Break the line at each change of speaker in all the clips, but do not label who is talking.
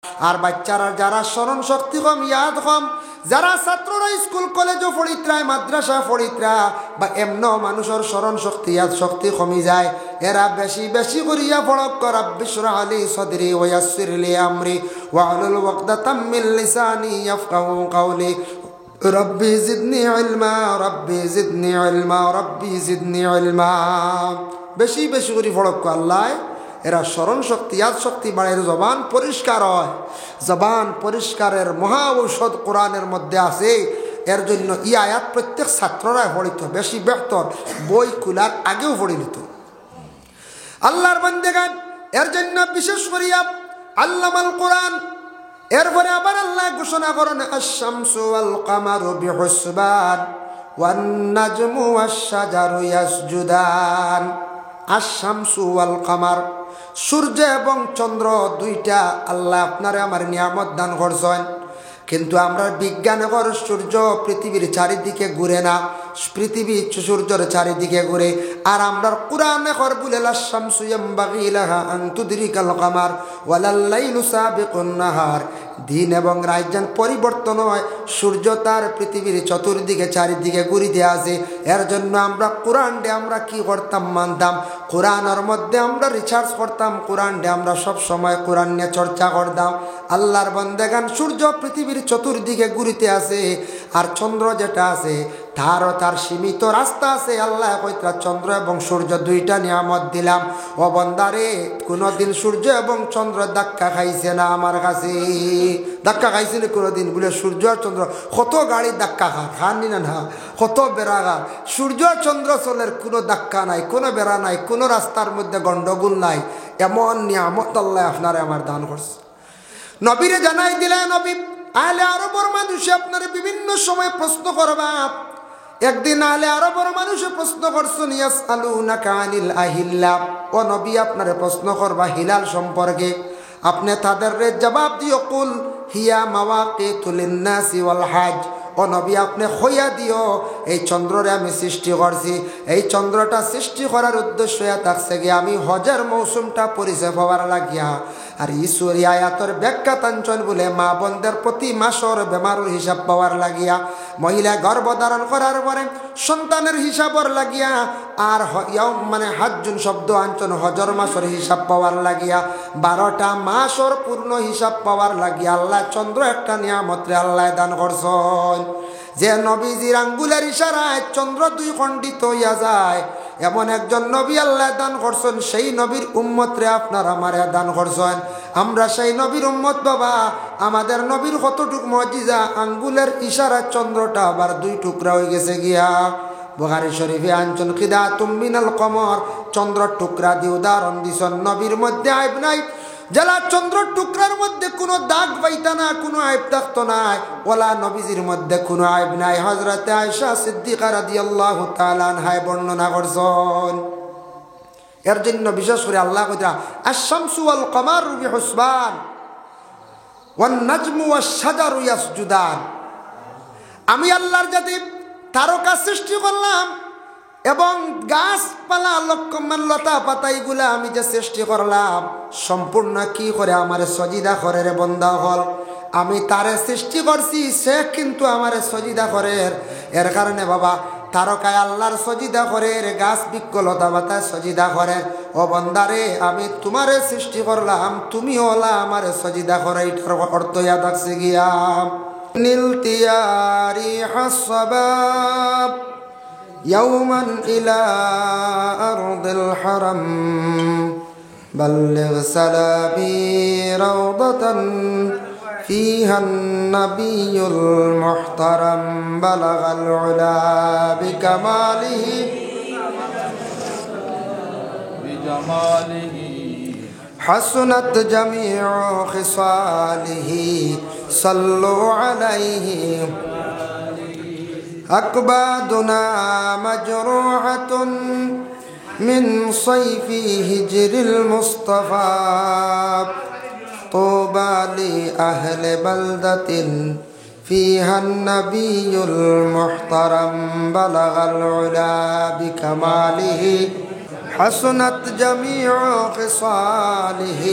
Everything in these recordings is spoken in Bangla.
আর বাচ্চারা যারা স্মরণ শক্তি কম, ইয়াদ কম, যারা ছাত্ররা স্কুল কলেজও পড়িত্রায়, মাদ্রাসা পড়িত্রা বা এমন মানুষের স্মরণ শক্তি ইয়াদ শক্তি কমি যায়, এরা বেশি বেশি করিয়া পড়ক রাব্বি ইশরাহ লি সাদরি ওয়া ইয়াসসির লি আমরি ওয়াহলুল উকদাতাম মিন লিসানি ইয়াফকাহু কওলি রব্বি জিদনি ইলমা রব্বি জিদনি ইলমা রব্বি জিদনি ইলমা। বেশি বেশি করে পড়ক আল্লাহ, এরা স্মরণ শক্তি ইয়াদ শক্তি বাড়ে, জবান পরিষ্কার হয়। জবান পরিষ্কারের মহা ঔষধ কোরআনের মধ্যে আছে। এর জন্য ই আয়াত প্রত্যেক ছাত্ররা পড়িত, বেশি বেহতর বই খোলার আগেও পড়ে নিত আল্লাহর বান্দেগান। এর জন্য বিশেষ করিয়া আল্লামাল কোরআন। এরপরে আবার আল্লাহ ঘোষণা করেন আশ-শামসু ওয়াল কামারু বিহুসবান ওয়ান নাজমু ওয়াশ-শাজারু ইয়াসজুদান। আশ-শামসু ওয়াল কামার, সূর্য এবং চন্দ্র দুইটা আল্লাহ আপনারে আমার নিয়ামত দান করছেন, কিন্তু আমরা বিজ্ঞানে কর সূর্য পৃথিবীর চারিদিকে ঘুরে না, পৃথিবী সূর্যের চারিদিকে ঘুরে। আর আমরা কোরআনে কর বলে আশ-শামসু ইয়ামবাগি লাহা আন তুদরিকাল কামার ওয়ালাল লাইলু সাবিকুন নাহার। দিন এবং রাত যেন পরিবর্তন হয়, সূর্য তার পৃথিবীর চতুর্দিকে চারিদিকে ঘুরিতে আছে। এর জন্য আমরা কোরআন ডে আমরা কি করতাম, মানতাম, কোরআনের মধ্যে আমরা রিসার্চ করতাম, কোরআন ডে আমরা সব সময় কোরআন নিয়ে চর্চা করতাম। আল্লাহর বান্দাগান, সূর্য পৃথিবীর চতুর্দিকে ঘুরিতে আছে, আর চন্দ্র যেটা আছে তারও তার সীমিত রাস্তা আছে। আল্লাহ কইতা চন্দ্র এবং সূর্য দুইটা নিয়ামত দিলাম। ও বান্দারে, কোনোদিন সূর্য এবং চন্দ্র ধাক্কা খাইছে না আমার কাছে? ধাক্কা খাইছে না কোনোদিন? বলে সূর্য আর চন্দ্র কত গাড়ি ধাক্কা খাননি না, কত বেড়াগা। সূর্য চন্দ্র চলের কোনো ধাক্কা নাই, কোনো বেড়া নাই, কোনো রাস্তার মধ্যে গন্ডগোল নাই। এমন নিয়ামত আল্লাহ আপনারে আমার দান করছে। নবীরে জানাই দিলেন, নবী আহলে আরবের মানুষে আপনার বিভিন্ন সময় প্রশ্ন করবা। একদিন আহলে আরবের মানুষে প্রশ্ন করছেন ইয়াসআলুনাকা আনিল আহিল্লা, ও নবী আপনারে প্রশ্ন করবা হিলাল সম্পর্কে। আপনি তাদের জবাব দিও কুল হিয়া মাওয়াকিতুল লিন্নাসি ওয়াল হজ। ও নবী আপনি হইয়া দিও এই চন্দ্ররে আমি সৃষ্টি করছি, এই চন্দ্রটা সৃষ্টি করার উদ্দেশ্য থাকছে গিয়ে আমি হজের মৌসুমটা পরিচয় পাওয়ার লাগিয়া। আর ঈশ্বরী আয়াতর ব্যাখ্যা তাঞ্চন বলে মা বোনদের প্রতি মাসর বেমারুর হিসাব পাওয়ার লাগিয়া, মহিলা গর্ভধারণ করার পরে সন্তানের হিসাবর লাগিয়া, আর মানে হাজ্জুন শব্দ আঞ্চন হজর মাসর হিসাব পাওয়ার লাগিয়া, 12টা মাসর পূর্ণ হিসাব পাওয়ার লাগিয়া আল্লাহ চন্দ্র একটা নিয়ামতরে আল্লাহ দান করছেন। যে নবীজির আঙ্গুলের ইশারায় চন্দ্র দুই খণ্ডিত হইয়া যায়, এমন একজন নবী আল্লাহ দান করছেন। সেই নবীর উম্মতরে আপনার আমার দান করছেন। আমরা সেই নবীর উম্মত বাবা। আমাদের নবীর কতটুক মুজিজা, আঙ্গুলের ইশারায় চন্দ্রটা আবার দুই টুকরা হয়ে গেছে গিয়া। বুখারী শরীফে আনছেন খিদাতুম মিনাল কমর, চন্দ্র টুকরা দিয়ে উদাহরণ দিছেন। নবীর মধ্যে আইব নাই, যারা চন্দ্র টুকরার মধ্যে কোনো দাগ পাইতা না, কোনো আইব থাকতো না, ওলা নবীজির মধ্যে কোনো আইব নাই। হযরতে আয়েশা সিদ্দিকা রাদিয়াল্লাহু তাআলা আনহা বর্ণনা করছেন। এর জন্য বিশেষ করে আল্লাহ কইতা আশ-শামসু ওয়াল কামারু বিহুসবান ওয়ান নাজমু ওয়াশ-শাজারু ইয়াসজুদান। আমি আল্লাহর জাতি তারকা সৃষ্টি করলাম এবং গাছপালা লক্ষমান লতা পাতা এগুলা আমি যে সৃষ্টি করলাম সম্পূর্ণ কি করে আমারে সজিদা করে রে বন্দা হল। আমি তারে সৃষ্টি করছি, সে কিন্তু আমারে সজিদা করে। এর কারণে বাবা তারকায় আল্লাহর সজিদা করে, গাছ বৃক্ষ লতা পাতায় সজিদা করে। ও বন্দারে, আমি তোমারে সৃষ্টি করলাম, তুমি হলা আমারে সজিদা করে। এটার অর্থ ইয়াদ আছে গিয়া নীলতিয়ারি হাসবাব يوما إلى أرض الحرم بلغ سلامي روضة فيها النبي المحترم بلغ العلا بكماله بجماله حسنت جميع خصاله صلوا عليه أكبادنا مجروحة من صيف هجر المصطفى طوبى لأهل بلدة فيها النبي المحترم بلغ العلا بكماله حسنت جميع خصاله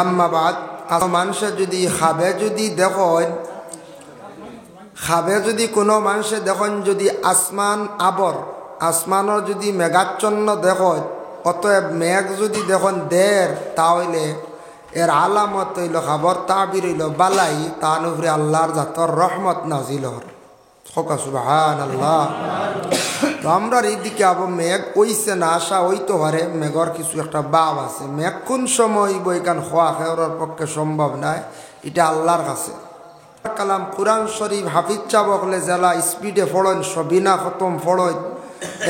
আম্মা বাদ মানুষে যদি খাবে যদি দেখেন কোনো মানুষে দেখেন যদি আসমান আসমানের যদি মেঘাচ্ছন্ন দেখেন অতএব মেঘ যদি দেখেন দের তাহলে এর আলামত হইল খাবার তাবির হইল বালাই তার উপরে আল্লাহর জাতর রহমত নাজিল হর সুবহানাল্লাহ। তো আমরা এই দিকে আবার মেঘ ওইছে না আসা হইতে পারে মেঘর কিছু একটা ভাব আছে মেঘ কোন সময় বইখান খোয়া খেওয়ার পক্ষে সম্ভব নয় এটা আল্লাহর কাছে। কালাম কুরআন শরীফ হাফিজ চা বকলে জেলা স্পিডে ফড়ন সবিনা খতম ফড়ন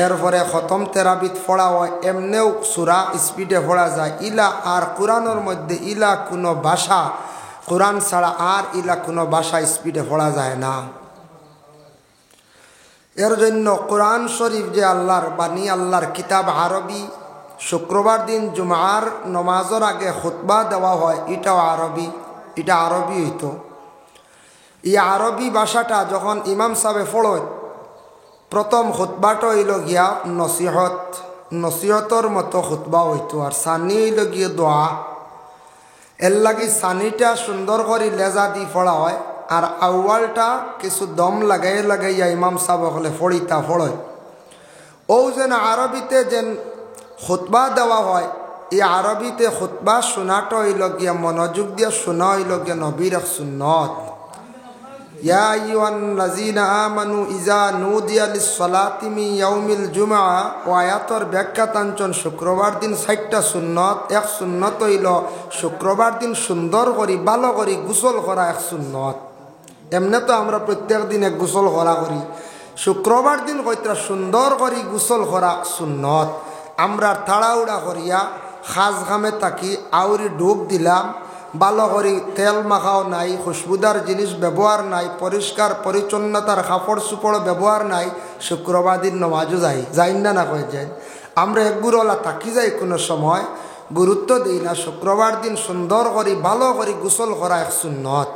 এরপরে খতম তেরাবিত ফড়া হয় এমনেও সুরা স্পিডে ফড়া যায় ইলা আর কোরআনের মধ্যে ইলা কোনো ভাষা কোরআন ছাড়া আর ইলা কোনো ভাষা স্পিডে ফড়া যায় না। এর জন্য কোরআন শরীফ যে আল্লাহর বাণী আল্লাহর কিতাব আরবি শুক্রবার দিন জুমার নমাজের আগে খুতবা দেওয়া হয় এটাও আরবি এটা আরবি হইতো। এই আরবি ভাষাটা যখন ইমাম সাহেব পড়েন প্রথম খুতবাটা হইল গিয়া নসিহতর মতো খুতবা হইতো আর সানি হইল গিয়ে দোয়া। এর লাগি সানিটা সুন্দর করে লেজা দি পড়া হয় আর আউয়ালটা কিছু দম লাগাইয়া ইমাম সাহেব হলে ফড়িতা ফড়য় ও যেন আরবিতে যেন খুতবা দেওয়া হয় এই আরবিতে খুতবা শোনাটা হইল গিয়া মনোযোগ দিয়া শোনা হইল গিয়া নবীর এক সুন্নত। ইয়া আইয়ুহাল্লাযীনা আমানু ইযা নুদিয়া লিস-সালাতি মিন ইয়াউমিল জুমআ ও আয়াতর ব্যাখ্যা তাঞ্চন শুক্রবার দিন 60টা সুন্নত এক সুন্নত হইল শুক্রবার দিন সুন্দর করি ভালো করি গোসল করা এক সুন্নত। এমনি তো আমরা প্রত্যেক দিন এক গোসল করি শুক্রবার দিন কইরা সুন্দর করি গোসল করা সুন্নত। আমরা তাড়াউড়া করিয়া খাস ঘামে তাকি আউরি ডুব দিলাম ভালো করি তেল মাখাও নাই খুশবুদার জিনিস ব্যবহার নাই পরিষ্কার পরিচ্ছন্নতার কাপড় চোপড় ব্যবহার নাই শুক্রবার দিন নমাজও যাই না কয়ে যায় আমরা একগুরলা থাকি যাই কোনো সময় গুরুত্ব দিই না। শুক্রবার দিন সুন্দর করি ভালো করি গোসল করা এক সুন্নত।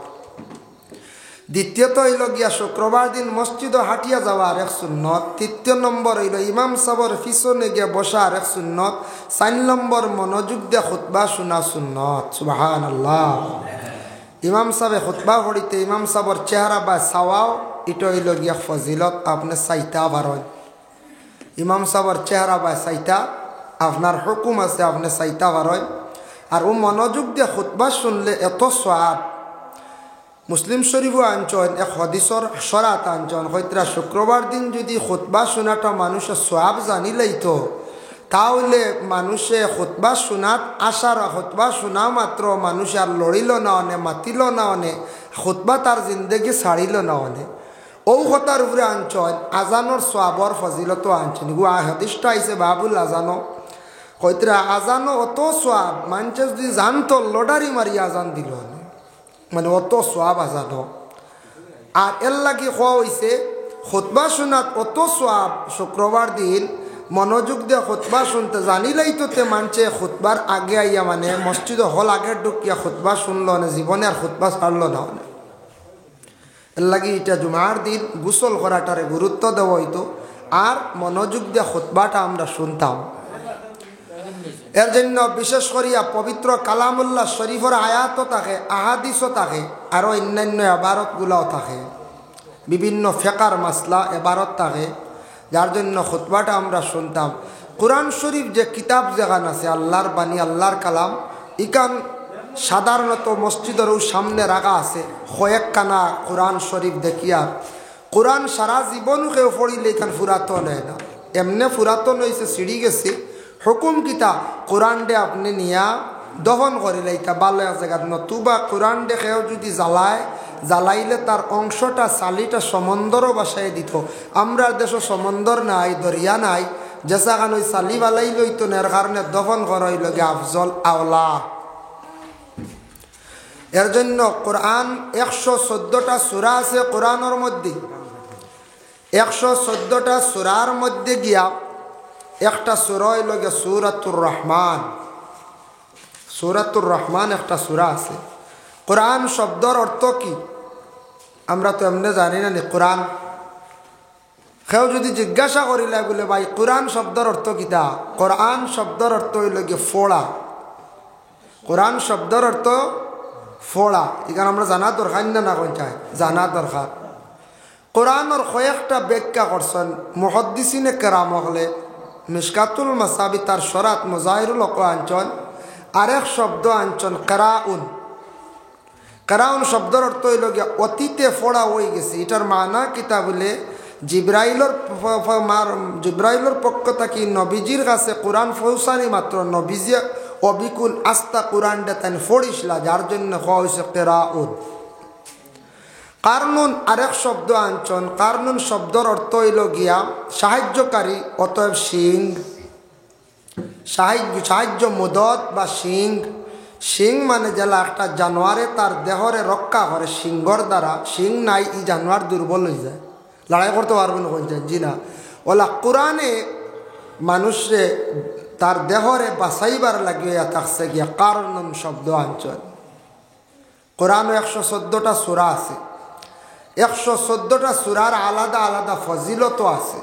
দ্বিতীয়ত হইল গিয়া শুক্রবার দিন মসজিদ হাঁটিয়া যাওয়ার এক সুন্নত। তৃতীয় নম্বর হইল ইমাম সাহেবের পিছনে গিয়া বসার এক সুন্নত। 4 নম্বর মনোযোগ দিয়া খুতবা শোনা সুন্নত। সুবহানাল্লাহ। ইমাম সাহেব খুতবা পড়িতে ইমাম সাহেবের চেহারা বা সাওয়াও এটা হইল গিয়া ফজিলত আপনি চাইতা পারেন ইমাম সাহেবের চেহারা বা চাইতা আপনার হুকুম আছে আপনি চাইতা পারেন আর ও মনোযোগ দিয়া খুতবা শুনলে এত সওয়াব। মুসলিম শরীফও আনছেন এক হদিসর সরাত আনছেন হয়তরা শুক্রবার দিন যদি খুতবা শোনাটা মানুষের সওয়াব জানি লইতো তাহলে মানুষে খুতবা শোনাত আশার খুতবা শোনা মাত্র মানুষ আর লড়িল না অনে মাতিল না অনে খুতবা তার জিন্দগি ছাড়িল না অনে ও কথার উপরে আনছেন আজানোর সওয়াবর ফজিলত আনছেন হদিসটা আইসে বাবুল আজানো হয়তরা আজানো অত সওয়াব মানুষে যদি জানতো লড়ারি মারি আজান দিল মানে অত সোয়াব আজানো আর এর লাগি হওয়া হয়েছে খুতবা শোনাত অত সোয়াব শুক্রবার দিন মনোযোগ দিয়ে খুতবা শুনতে জানিলেই তো তে মানছে খুতবার আগে আইয়া মানে মসজিদ হল আগে ঢুকিয়া খুতবা শুনলো না জীবনে আর খুতবা ছাড়লো না এর লাগি এটা জুমার দিন গোসল করাটারে গুরুত্ব দেওয়া হইতো আর মনোযোগ দিয়ে খুতবাটা আমরা শুনতাম। এর জন্য বিশেষ করিয়া পবিত্র কালামুল্লাহ শরীফের আয়াতও থাকে আহাদিসও থাকে আরও অন্যান্য এবারতগুলাও থাকে বিভিন্ন ফেকার মাসলা এবারত থাকে যার জন্য খুতবাটা আমরা শুনতাম। কোরআন শরীফ যে কিতাব যেখান আছে আল্লাহর বাণী আল্লাহর কালাম ইকান সাধারণত মসজিদেরও সামনে রাখা আছে কয়েকখানা কোরআন শরীফ দেখিয়া কোরআন সারা জীবন কেউ পড়িলে এখান পুরাতন হয় না এমনি পুরাতন হয়েছে সিঁড়ি গেছে হুকুম কিতা কোরআন ডে আপনি নিয়া দহন করিলে এটা ভালো এক জায়গা নতুবা কোরআন ডে কেউ যদি জ্বালাইলে তার অংশটা চালিটা সমন্দরও বাসায় দিত। আমরা দেশে সমন্দর নাই দরিয়া নাই যেসাখান ওই চালি বালাই লইতো না এর কারণে দহন করাইল গে আফজল আওলা। এর জন্য কোরআন 114টা সূরা আছে কোরআনের মধ্যে 114টা সূরার মধ্যে গিয়া একটা সূরা হইল গিয়া সূরাতুর রহমান একটা সূরা আছে। কোরআন শব্দের অর্থ কি আমরা তো এমনি জানি না কোরআন কেউ যদি জিজ্ঞাসা করিলে বলে ভাই কোরআন শব্দের অর্থ কিতা কোরআন শব্দের অর্থ হইল গিয়ে ফোড়া কোরআন শব্দের অর্থ ফোড়া, এখানে আমরা জানা দরকার না কোন চাই, জানা দরকার। কোরআনের কয়েকটা ব্যাখ্যা করছেন মুহাদ্দিসিনে কেরাম হলে। মিশকাতুল মাসাবি তার শরাত মুজাহিরুল হক আঞ্চল আরেক শব্দ আঞ্চল কেরাউন। কেরাউন শব্দের অর্থ হইল গিয়া অতীতে ফোড়া হয়ে গেছে। এটার মানা কিতা বলে জিব্রাইলের পক্ষ থেকে নবীজির কাছে কোরআন পৌঁছানি মাত্র নবীজি অবিকুল আস্তা কোরআনটা তাই ফড়িসলা, যার জন্য হওয়া হয়েছে কেরাউন। কারনুন আরেক শব্দ আনছন। কারনুন শব্দের অর্থ হইল গিয়া সাহায্যকারী, অতএব সিং। সাহায্য মদত বা সিং। সিং মানে জেলা একটা জানোয়ারে তার দেহরে রক্ষা করে সিংহর দ্বারা। সিং নাই, এই জানোয়ার দুর্বল হয়ে যায়, লড়াই করতে পারবে না কোন জি না। ওলা কোরআনে মানুষে তার দেহরে বাঁচাইবার লাগিয়া থাকছে গিয়া কারনুন শব্দ আনছন। কোরআনে 114টা সূরা আছে। 114টা সূরার আলাদা আলাদা ফজিলত আছে।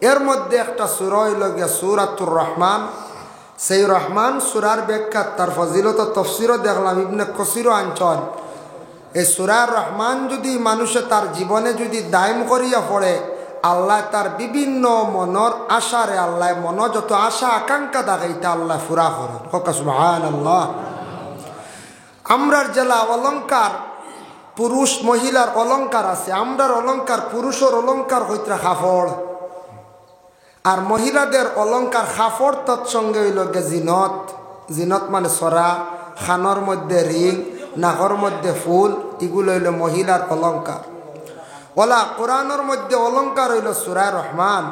এর মধ্যে একটা সূরা হইল গিয়া সূরাতুর রহমান। সেই রহমান সূরার ব্যাখ্যা তার ফজিলত তফসিরও দেখলাম, ইবনে কাসিরও আনছন। এই সূরার রহমান যদি মানুষে তার জীবনে যদি দায়ম করিয়া পড়ে, আল্লাহ তার বিভিন্ন মনের আশারে আল্লাহ মন যত আশা আকাঙ্ক্ষা থাকে এটা আল্লাহ পুরা করেন। সুবহানাল্লাহ। আমরার জেলা অলঙ্কার পুরুষ মহিলার অলঙ্কার আছে। আমরার অলঙ্কার পুরুষের অলঙ্কার হইতে কাপড়, আর মহিলাদের অলঙ্কার কাপড় তৎসঙ্গে হইল গে জিনত। জিনত মানে সরা, খানোর মধ্যে রিং, নাকর মধ্যে ফুল, এগুলো হইল মহিলার অলঙ্কার। ওলা কোরআনের মধ্যে অলঙ্কার হইল সূরা রহমান।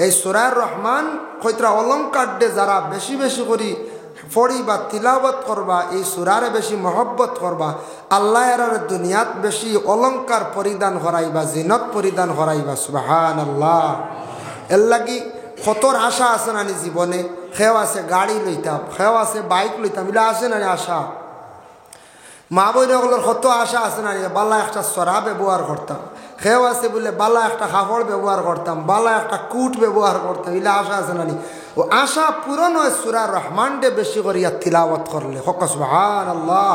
এই সূরা রহমান কইত্রা অলঙ্কার দে যারা বেশি বেশি করি পড়ি বা তিলাবত করবা, এই সূরারে বেশি মহব্বত করবা, আল্লাহ এর দুনিয়াত বেশি অলঙ্কার পরিধান করাইবা, জিনত পরিধান করাইবা। সুবহানাল্লাহ। এর লাগি কতর আশা আছে না জীবনে। খেও আছে গাড়ি লইতাম, খেও আছে বাইক লইতাম, এগুলো আছে না আশা। মা বইনগুলোর কত আশা আছে না, বালা একটা সরা ব্যবহার করতাম। খেও আছে বলে বালা একটা কাপড় ব্যবহার করতাম, বালা একটা কুট ব্যবহার করতাম, এগুলো আশা আছে না। ও আশা পূরণ হয় সূরা রহমানকে বেশি করিয়া তিলাওয়াত করলে। সুবহানাল্লাহ।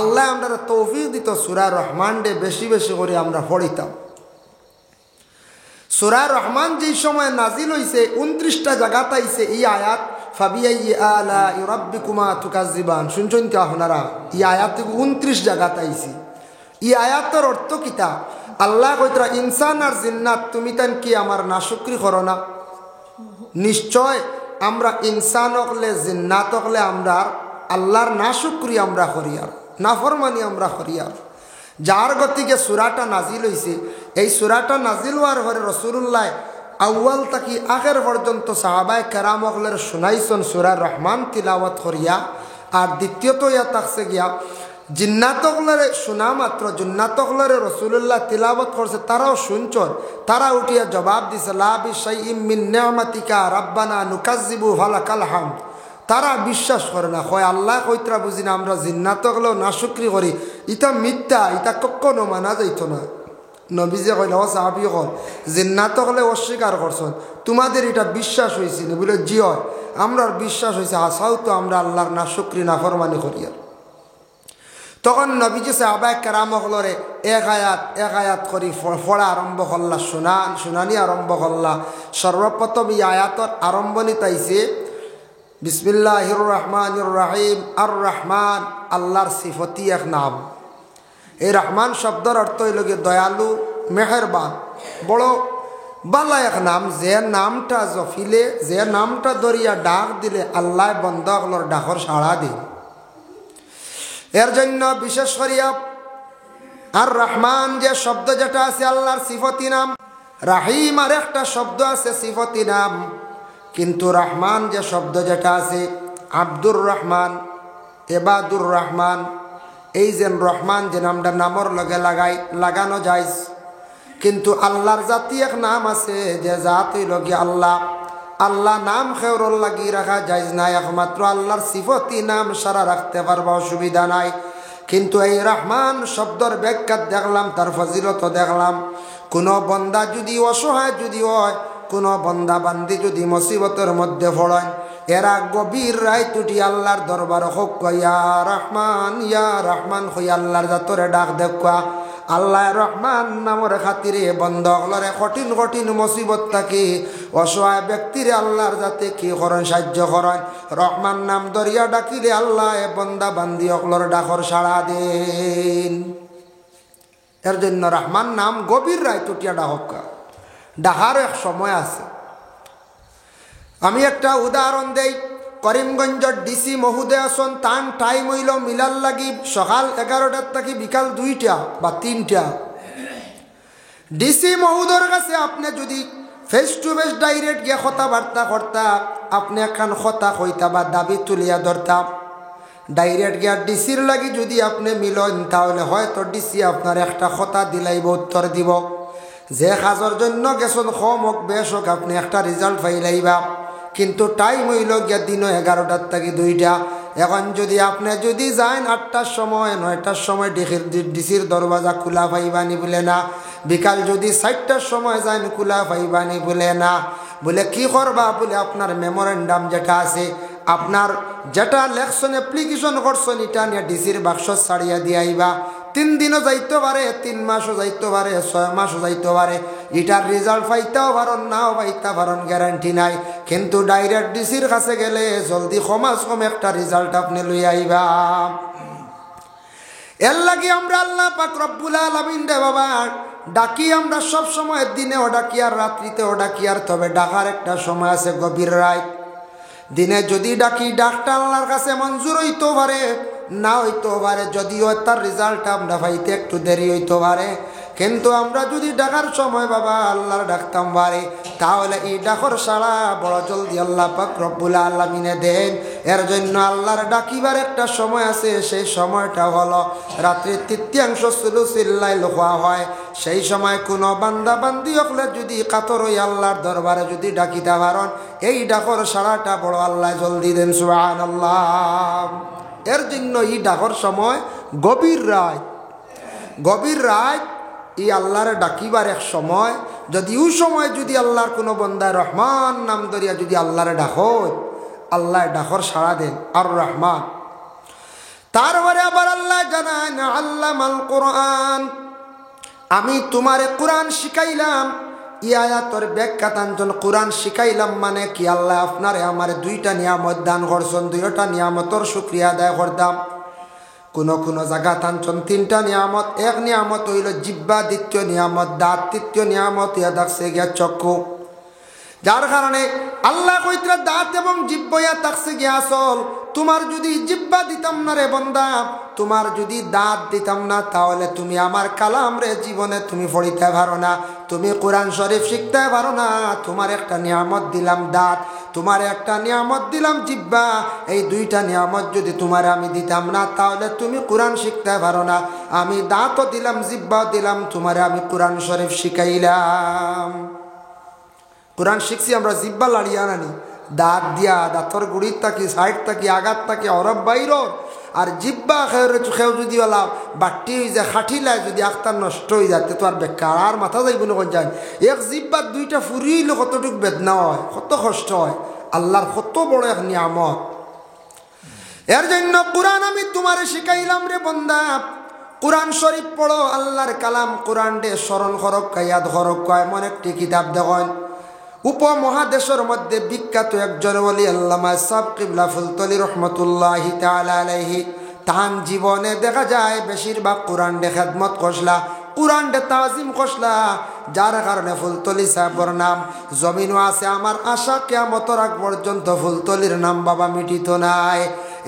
আল্লাহ আমরা তৌফিক দিত সূরা রহমানকে বেশি বেশি করে আমরা পড়িতাম। সূরা রহমান যেই সময় নাজিল হইছে 29টা জায়গাতে আইছে এই আয়াত, ফাবিআইয়ি আলাই রাব্বিকুমা তুকাজ্জিবান। শুনছেন কি আপনারা? এই আয়াত 29 জায়গাতে আইছে। এই আয়াতের অর্থ কিতা? আল্লাহ কইতরা ইনসান আর জিন্নাত তুমি তান কি আমার নাশুকরি করো না? নিশ্চয় আমরা ইনসান হকলে জিন্নাত হকলে আমরা আল্লাহর নাশুকরি আমরা করি, আর নাফরমানি আমরা করি। আর যার গতিকে সূরাটা নাজিল হইছে, এই সূরাটা নাজিল হওয়ার পরে রাসূলুল্লাহ আউয়াল থাকি আখের পর্যন্ত সাহাবায়ে কেরাম হকলের শুনাইছেন সূরা রহমান তিলাওয়াত করিয়া। আর দ্বিতীয়ত ইয়া থাকছে গিয়া জিন্নাত হকলের শোনা মাত্র জিন্নাত হকলের রাসূলুল্লাহ তিলাওয়াত করছে, তারাও শুনছন। তারা উঠিয়া জবাব দিছে লা বিশাইইম মিন নি'মাতিকা রাব্বানা নুকাজ্জিবু ফালাকাল হামদ। তারা বিশ্বাস করে না, হয় আল্লাহ কইতরা বুঝি না আমরা জিন্নাত হকলেও নাশুকরি করি, ইটা মিথ্যা, ইটা কখনো মানা যাইত না। নবীজি কইল ও সাহাবী হল জিন্নাত হকলে অস্বীকার করছেন, তোমাদের এটা বিশ্বাস হয়েছে না? বলে জি হয়, আমরার বিশ্বাস হয়েছে, আসাও তো আমরা আল্লাহর নাশুকরি নাফরমানি করি। আর তখন নবীজি সাহাবায়ে কেরাম হলরে এক আয়াত করি পড়া আরম্ভ করলা, শুনানি আরম্ভ করলা। সর্বপ্রথম এই আয়াতর আরম্ভণী তাইছে বিসমিল্লাহির রহমানির রহিম। আর রহমান আল্লাহর সিফতি এক নাম। এই রহমান শব্দের অর্থ হইল গিয়ে দয়ালু, মেহেরবান, বড় বালা এক নাম। যে নামটা জফিলে, যে নামটা ধরিয়া ডাক দিলে আল্লাহ বন্দাগুলোর ডাকর সাড়া দিন। এর জন্য বিশেষ করিয়া আর রহমান যে শব্দ যেটা আছে আল্লাহর সিফতি নাম, রাহিম আর একটা শব্দ আছে সিফতি নাম। কিন্তু রহমান যে শব্দ যেটা আছে আব্দুর রহমান, এবাদুর রহমান, এই যে রহমান যে নামটা নামর লগে লাগানো যায়। কিন্তু আল্লাহর জাতি এক নাম আছে যে জাতি লগে আল্লাহ। আল্লাহ নাম খেউরল লাগি রাখা যায় না, একমাত্র আল্লাহর সিফতি নাম সারা রাখতে পারবা, অসুবিধা নাই। কিন্তু এই রহমান শব্দর ব্যাখ্যা দেখলাম, তার ফজিলত দেখলাম। কোনো বন্দা যদি অসহায় যদি হয়, কোনো বন্দা বান্দি যদি মুসিবতের মধ্যে পড়েন, এরা গভীর রাত উঠি আল্লাহর দরবার হোক ইয়া রহমান হই আল্লাহর জাতরে ডাক দেখা আল্লাহ রহমান নামর খাতিরে বন্ধ হলরে কঠিন কঠিন মুসিবত থাকি অসহায় ব্যক্তিরে আল্লাহর যাতে কি করেন সাহায্য করেন রহমান নাম দরিয়া ডাকিলে আল্লাহ বন্দা বান্দি অকলর ডাকর সাড়া দেন। এর জন্য রহমান নাম গভীর রাত উঠিয়া ডাকা ডাকার এক সময় আছে। আমি একটা উদাহরণ দেই। করিমগঞ্জের ডিসি মহোদয় আসন তান টাইম হইল মিলার লাগি সকাল 11টার থেকে বিকাল 2টা বা 3টা। ডিসি মহোদয়ের কাছে আপনি যদি ফেস টু ফেস ডাইরেক্ট গিয়ে কথাবার্তা করতা আপনি একখান কথা কইতা বা দাবি তুলিয়া ধরতাম ডাইরেক্ট গিয়া ডিসির লাগি যদি আপনি মিলেন তাহলে হয়তো ডিসি আপনার একটা কথা দিলাইব উত্তর দিব যে কাজের জন্য গেছেন কম হোক বেশ হোক আপনি একটা রেজাল্ট পাইলাইবা। কিন্তু টাইম হইল গিয়া দিনও 11টার থেকে 2টা। এখন যদি আপনি যদি যান 8টার সময় 9টার সময় ডিসির দরওয়াজা খোলা পাইবানি বলে না, বিকাল যদি 4টার সময় যান খোলা পাইবানি বলে না। বলে কি করবা বলে আপনার মেমোরেন্ডাম যেটা আছে আপনার যেটা লেখছেন অ্যাপ্লিকেশন করছেন এটা নিয়ে ডিসির বাক্স ছাড়িয়া দিয়ে আইবা। 3 দিনও যাইতে পারে 3 মাসও যাইতে পারে 6 মাসও যাইতে পারে এটার রেজাল্ট পাইতেও পারেন নাও পাইতে পারেন গ্যারান্টি নাই। কিন্তু ডাইরেক্ট ডিসির কাছে গেলে জলদি সমাজ কম একটা রেজাল্ট আপনি লই আইবা। এর লাগি আমরা আল্লাহ পাক রব্বুল আলামিন রে বাবা ডাকি আমরা সব সময় দিনেও ডাকি আর রাত্রিতেও ডাকি আর তবে ডাকার একটা সময় আছে গভীর রাত। দিনে যদি ডাকি ডাকটা আল্লাহর কাছে মঞ্জুর হইতে পারে না হইতে পারে যদিও তার রেজাল্ট আমরা পাইতে একটু দেরি হইতে পারে। কিন্তু আমরা যদি ডাকার সময় বাবা আল্লাহর ডাকতাম পারে তাহলে এই ডাকর সারা বড় জলদি আল্লাহ পাক রব্বুল আলামিনে দেন। এর জন্য আল্লাহর ডাকিবার একটা সময় আছে সেই সময়টা হলো রাত্রির 3র্তীয়াংশ সুলুসিল লাইল হওয়া হয়। সেই সময় কোনো বান্দা বান্দি হলে যদি কাতর হই আল্লাহর দরবারে যদি ডাকিতে পারেন এই ডাকর সারাটা বড় আল্লাহ জলদি দেন সুবহানাল্লাহ। এর জন্য এই ডাকর সময় গভীর রাত। গভীর রাত এই আল্লাহর ডাকিবার এক সময় যদি ওই সময় যদি আল্লাহর কোনো বন্দায় রহমান নাম ধরিয়া যদি আল্লাহর ডাকো আল্লাহ ডাকর সাড়া দেন আর রহমান। তারপরে আবার আল্লাহ জানান আল্লামাল কোরআন আমি তোমারে কোরআন শিখাইলাম। ই আয়াতর ব্যাখ্যা তাঞ্জন কোরআন শিখাইলাম মানে কি আল্লাহ আপনারে আমার 2টা নিয়ামত দান করছেন 2টা নিয়ামতর শুকরিয়া আদায় করতাম। কোনো কোনো জায়গা তাঞ্চন 3টা নিয়ামত। এক নিয়ামত হইল জিব্বা, দ্বিতীয় নিয়ামত দাঁত, তৃতীয় নিয়ামত ইয়া দেখছে গিয়া চক্ষু। যার কারণে আল্লাহ কইতরা দাঁত এবং জিব্বা ইয়া থাকছে গিয়া আসল। তোমার যদি জিব্বা দিতাম না রে বন্দা তোমার যদি দাঁত দিতাম না তাহলে তুমি আমার কালাম রে জীবনে তুমি পড়িতে পারো না তুমি কোরআন শরীফ শিখতে পারো না। তোমার একটা নিয়ামত দিলাম দাঁত তোমার একটা নিয়ামত দিলাম জিব্বা এই 2টা নিয়ামত যদি তোমার আমি দিতাম না তাহলে তুমি কোরআন শিখতে পারো না। আমি দাঁতও দিলাম জিব্বাও দিলাম তোমারে আমি কোরআন শরীফ শিখাইলাম। কোরআন শিখছি আমরা জিব্বা লাড়িয়া নানি দাঁত দিয়া দাঁতর গুড়ির থাকি সাইড থাকি আঘাত থাকি অরব বাইর আর জিব্বা খেউ যদি ওলা বাট্টি হয়ে যায় খাটিলায় যদি আখতার নষ্ট হয়ে যাতে তো আর বেকার আর মাথা যাইব না কোন যায় এক জিব্বার 2টা ফুরিলে কতটুক বেদনা হয় কত কষ্ট হয় আল্লাহর কত বড় এক নিয়ামত। এর জন্য কোরআন আমি তোমারে শিখাইলাম রে বন্দা কোরআন শরীফ পড়ো আল্লাহর কালাম কোরআন ডে স্মরণ করক ইয়াদ করক এমন একটি কিতাব দেখেন উপমহাদেশের মধ্যে বিখ্যাত একজন ওলি আল্লামা সাহেব কিবলা ফুলতলি রহমতুল্লাহি তাআলা আলাইহি তাহান জীবনে দেখা যায় বেশিরভাগ কোরআন ডে খেদমত করলা কোরআন ডে তাজিম করলা যার কারণে ফুলতলি সাহেবর নাম জমিনও আছে। আমার আশা কিয়ামতের আগ পর্যন্ত ফুলতলির নাম বাবা মিটিত নাই।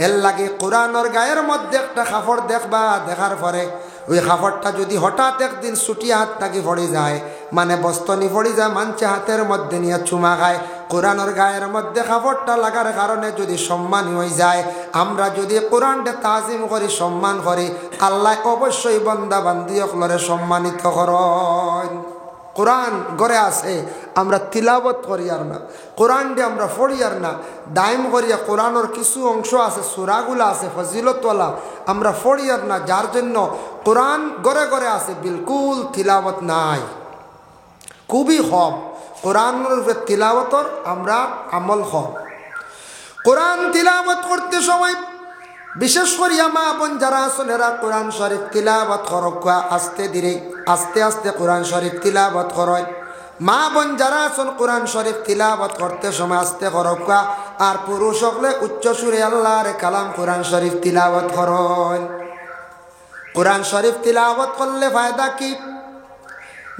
এর লাগে কোরআনের গায়ের মধ্যে একটা কাপড় দেখবা দেখার পরে ওই কাপড়টা যদি হঠাৎ একদিন ছুটি হাত থাকি পড়ে যায় মানে বস্তনি পড়ে যায় মানছে হাতের মধ্যে নিয়ে চুমা খায় কোরআনের গায়ের মধ্যে কাপড়টা লাগার কারণে যদি সম্মান হয়ে যায় আমরা যদি কোরআনটা তাজিম করি সম্মান করি আল্লাহ অবশ্যই বান্দা বান্দি সকলরে সম্মানিত করেন। কোরআন ঘরে আছে আমরা তিলাবত করি আর না কোরআন দিয়ে আমরা পড়ি আর না দাইম করিয়া কোরআনের কিছু অংশ আছে সূরাগুলো আছে ফজিলতওয়ালা আমরা পড়ি আর না যার জন্য কোরআন ঘরে ঘরে আছে বিলকুল তিলাবত নাই খুবই কম কোরআনের উপরে তিলাবতর আমরা আমল কম। কোরআন তিলাওয়াত করতে সময় বিশেষ করিয়া মা বোন যারা আছেন এরা কোরআন শরীফ তিলাওয়াত করবা আস্তে ধীরে আস্তে আস্তে কোরআন শরীফ তিলাওয়াত করেন। মা বোন যারা আছেন কোরআন শরীফ তিলাওয়াত করতে সময় আস্তে করবা, আর পুরুষ সকলে উচ্চ সুরে আল্লাহর কালাম কোরআন শরীফ তিলাওয়াত করেন। কোরআন শরীফ তিলাওয়াত করলে ফায়দা কি?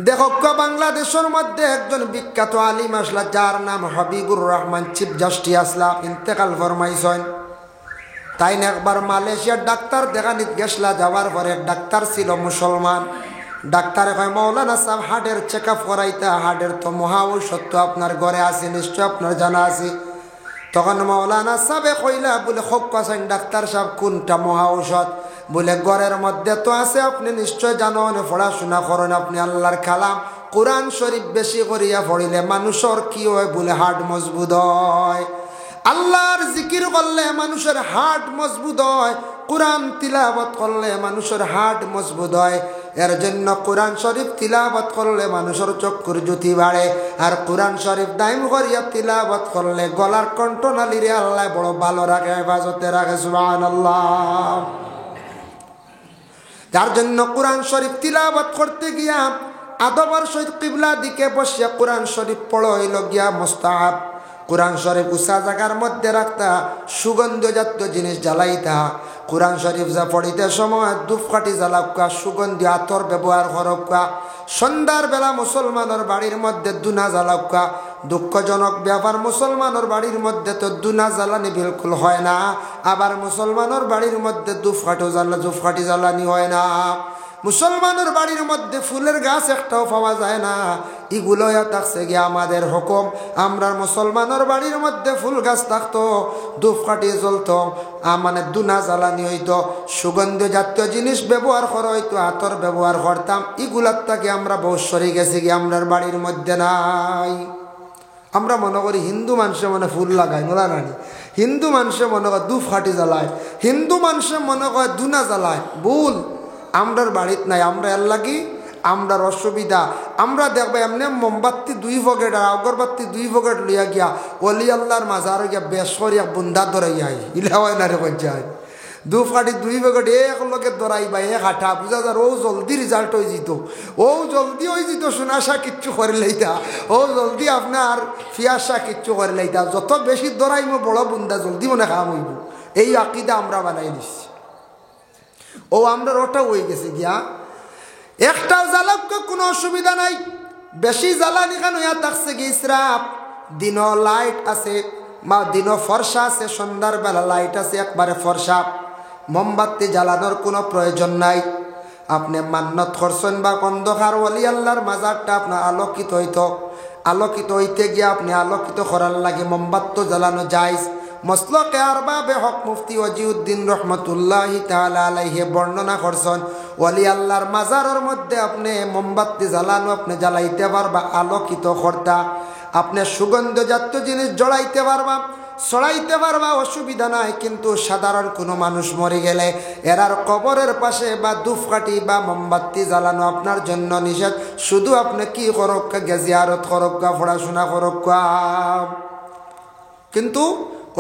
দেখো বাংলাদেশের মধ্যে একজন বিখ্যাত আলিম আসলা যার নাম হাবিবুর রহমান, চিফ জাস্টিস আসলা, ইন্তেকাল ফরমাইছেন। তাই না একবার মালয়েশিয়ার ডাক্তার দেখানিত গেছলা, যাওয়ার পরে ডাক্তার ছিল মুসলমান। ডাক্তারে কয় মৌলানা সাহেব হার্টের চেক আপ করাইতা, হার্টের তো মহা ঔষধ তো আপনার ঘরে আছে, নিশ্চয় আপনার জানা আছে। তখন মৌলানা সাহেবে কইলা বলে খুব কাছেন ডাক্তার সাহেব কোনটা মহা ঔষধ? বলে ঘরের মধ্যে তো আছে, আপনি নিশ্চয় জানেন, পড়াশোনা করেন আপনি আল্লাহর কালাম কোরআন শরীফ বেশি করিয়া পড়িলে মানুষের কি হয়? বলে হার্ট মজবুত হয়। আল্লাহর জিকির করলে মানুষের হার্ট মজবুত হয়, কোরআন তিলাওয়াত করলে মানুষের হার্ট মজবুত হয়। এর জন্য কোরআন শরীফ তিলাওয়াত করলে মানুষের চক্ষুর জ্যোতি বাড়ে। আর কোরআন শরীফ দাইম করিয়া তিলাওয়াত করলে গলার কণ্ঠনালীরে আল্লাহ বড় ভালো রাখে, হেফাজতে রাখে। সুবহানাল্লাহ। যার জন্য কোরআন শরীফ তিলাওয়াত করতে গিয়া আদবের সহিত কিবলা দিকে বসিয়া কোরআন শরীফ পড়ো হইল গিয়া মুস্তাহাব। কোরআন শরীফ উঁচা জায়গার মধ্যে রাখতা, সুগন্ধ জাতীয় জিনিস জ্বালাইতা। কোরআন শরীফ যা পড়িতে সময় ধূপকাঠি জ্বালাকা, সুগন্ধি আতর ব্যবহার করকা। সন্ধ্যার বেলা মুসলমানের বাড়ির মধ্যে দুনা জ্বালাকা। দুঃখজনক ব্যাপার, মুসলমানের বাড়ির মধ্যে তো দুনা জ্বালানি বিলকুল হয় না, আবার মুসলমানের বাড়ির মধ্যে ধূপকাঠি জ্বালানি হয় না। মুসলমানের বাড়ির মধ্যে ফুলের গাছ একটাও পাওয়া যায় না। এগুলো থাকছে গিয়ে আমাদের হুকুম। আমরা মুসলমানের বাড়ির মধ্যে ফুল গাছ থাকতো, ধূপকাঠি জ্বলতো, মানে দুনা জ্বালানি হইতো, সুগন্ধ জাতীয় জিনিস ব্যবহার করা হইতো, আতর ব্যবহার করতাম। এগুলার থেকে আমরা বহু সরে গেছি গিয়ে আমরার বাড়ির মধ্যে নাই। আমরা মনে করি হিন্দু মানুষে মনে ফুল লাগায়, মোলা রানী। হিন্দু মানুষে মনে করে ধূপকাঠি জ্বালায়, হিন্দু মানুষে মনে করে দুনা জ্বালায়। ভুল, আমরার বাড়িত নাই। আমরা এর লাগি আমরার অসুবিধা। আমরা দেখবো এমনি মোমবাতি 2 পকেট আর আগরবাতি 2 পকেট লইয়া গিয়া অলি আল্লাহর মাঝার গিয়া বেশ করিয়া বুন্দা ধরাইয়াই ইলা হয় না রে পঞ্চায়েত। ধূপকাঠি 2 পকেট এক লগে ধরাইবা, এক হাঁটা বুঝা যার ও জলদি রেজাল্ট হয়ে যেত, ও জলদি হয়ে যেত, সোনাশা কিচ্ছু করে লাইতা, ও জলদি আপনার ফিয়াসা কিচ্ছু করে লাইতা। যত বেশি ধরাইব বড় বুন্দা জলদি মনে খাম হইব। এই আকিদা আমরা বানাই নিচ্ছি। ও আমরা ওটা হয়ে গেছে গিয়া একটাও জ্বালাক কোনো অসুবিধা নাই। বেশি জ্বালানি কেন ইয়া থাকছে কি ইসরাফ। দিনও লাইট আছে বা দিনও ফর্সা আছে, সন্ধ্যার বেলা লাইট আছে একবারে ফর্সা। মোমবাতি জ্বালানোর কোনো প্রয়োজন নাই। আপনি মান্নত করছেন বা অন্ধকার ওলি আল্লাহর মাজারটা আপনার আলোকিত হইতো, আলোকিত হইতে গিয়ে আপনি আলোকিত করার লাগে মোমবাতি জ্বালানো যায়। মসলকে আরবাবে হক মুফতি ওয়াজিউদ্দিন রহমতুল্লাহি তাআলা আলাইহি বর্ণনা করছেন, ওলি আল্লাহর মাজারের মধ্যে আপনি মোমবাতি জ্বালানো আপনি জ্বালাইতে পারবা, আলোকিত করতা। আপনি সুগন্ধ জাতীয় জিনিস জড়াইতে পারবা, ছড়াইতে পারবা, অসুবিধা নাই। কিন্তু সাধারণ কোনো মানুষ মরে গেলে এরার কবরের পাশে বা ধূপকাঠি বা মোমবাতি জ্বালানো আপনার জন্য নিষেধ। শুধু আপনি কি করক্কা, জিয়ারত করক্কা, পড়াশোনা করক্কা। কিন্তু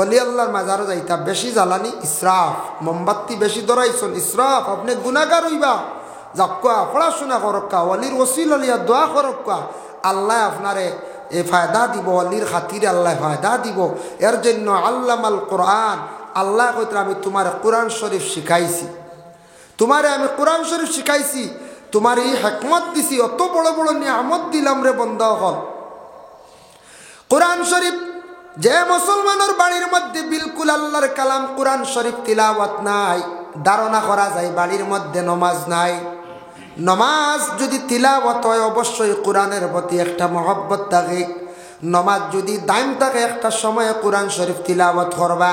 অলি আল্লাহর মাজারও যাইতা বেশি জ্বালানি ইসরাফ, মোমবাতি বেশি ধরাইছেন ইসরাফ, আপনি গুনাহগার হইবা। যাক্কা পড়াশোনা করক্কা, অলির ওসিলা লিয়া দোয়া করক্কা, আল্লাহ আপনারে এ ফায়দা দিব, অলির খাতিরে আল্লাহ ফায়দা দিব। এর জন্য আল্লামাল কোরআন, আল্লাহ কইতে আমি তোমার কোরআন শরীফ শিখাইছি, তোমারে আমি কোরআন শরীফ শিখাইছি, তোমার এই হিকমত দিছি, অত বড় বড় নিয়ামত দিলাম রে বন্দা হল। কোরআন শরীফ যে মুসলমানের বাড়ির মধ্যে বিলকুল আল্লাহর কালাম কোরআন শরীফ তিলাওয়াত নাই, ধারণা করা যায় বাড়ির মধ্যে নমাজ নাই। নমাজ যদি তিলাওয়াত হয় অবশ্যই কোরআনের প্রতি একটা মহব্বত থাকে। নমাজ যদি দাইম থাকে একটা সময়ে কোরআন শরীফ তিলাওয়াত করবা।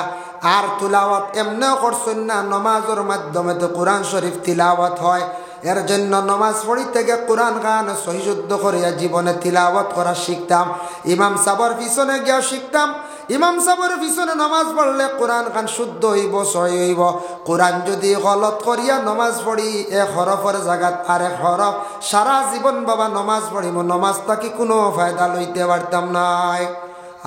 আর তিলাওয়াত এমনিও করছেন না, নমাজের মাধ্যমে তো কোরআন শরীফ তিলাওয়াত হয়। এর জন্য নমাজ পড়িতে গিয়ে কোরআন গান সহিশুদ্ধ করিয়া জীবনে তিলাওয়াত করা শিখতাম। ইমাম সাবর পিছনে গিয়া শিখতাম। ইমাম সাবর পিছনে নমাজ পড়লে কোরআন গান শুদ্ধ হইব, সহি হইব। কোরআন যদি গলত করিয়া নমাজ পড়ি, এক হরফের জায়গাত আর এক হরফ, সারা জীবন বাবা নমাজ পড়িব, নমাজ থাকি কোনো ফায়দা লইতে পারতাম নাই।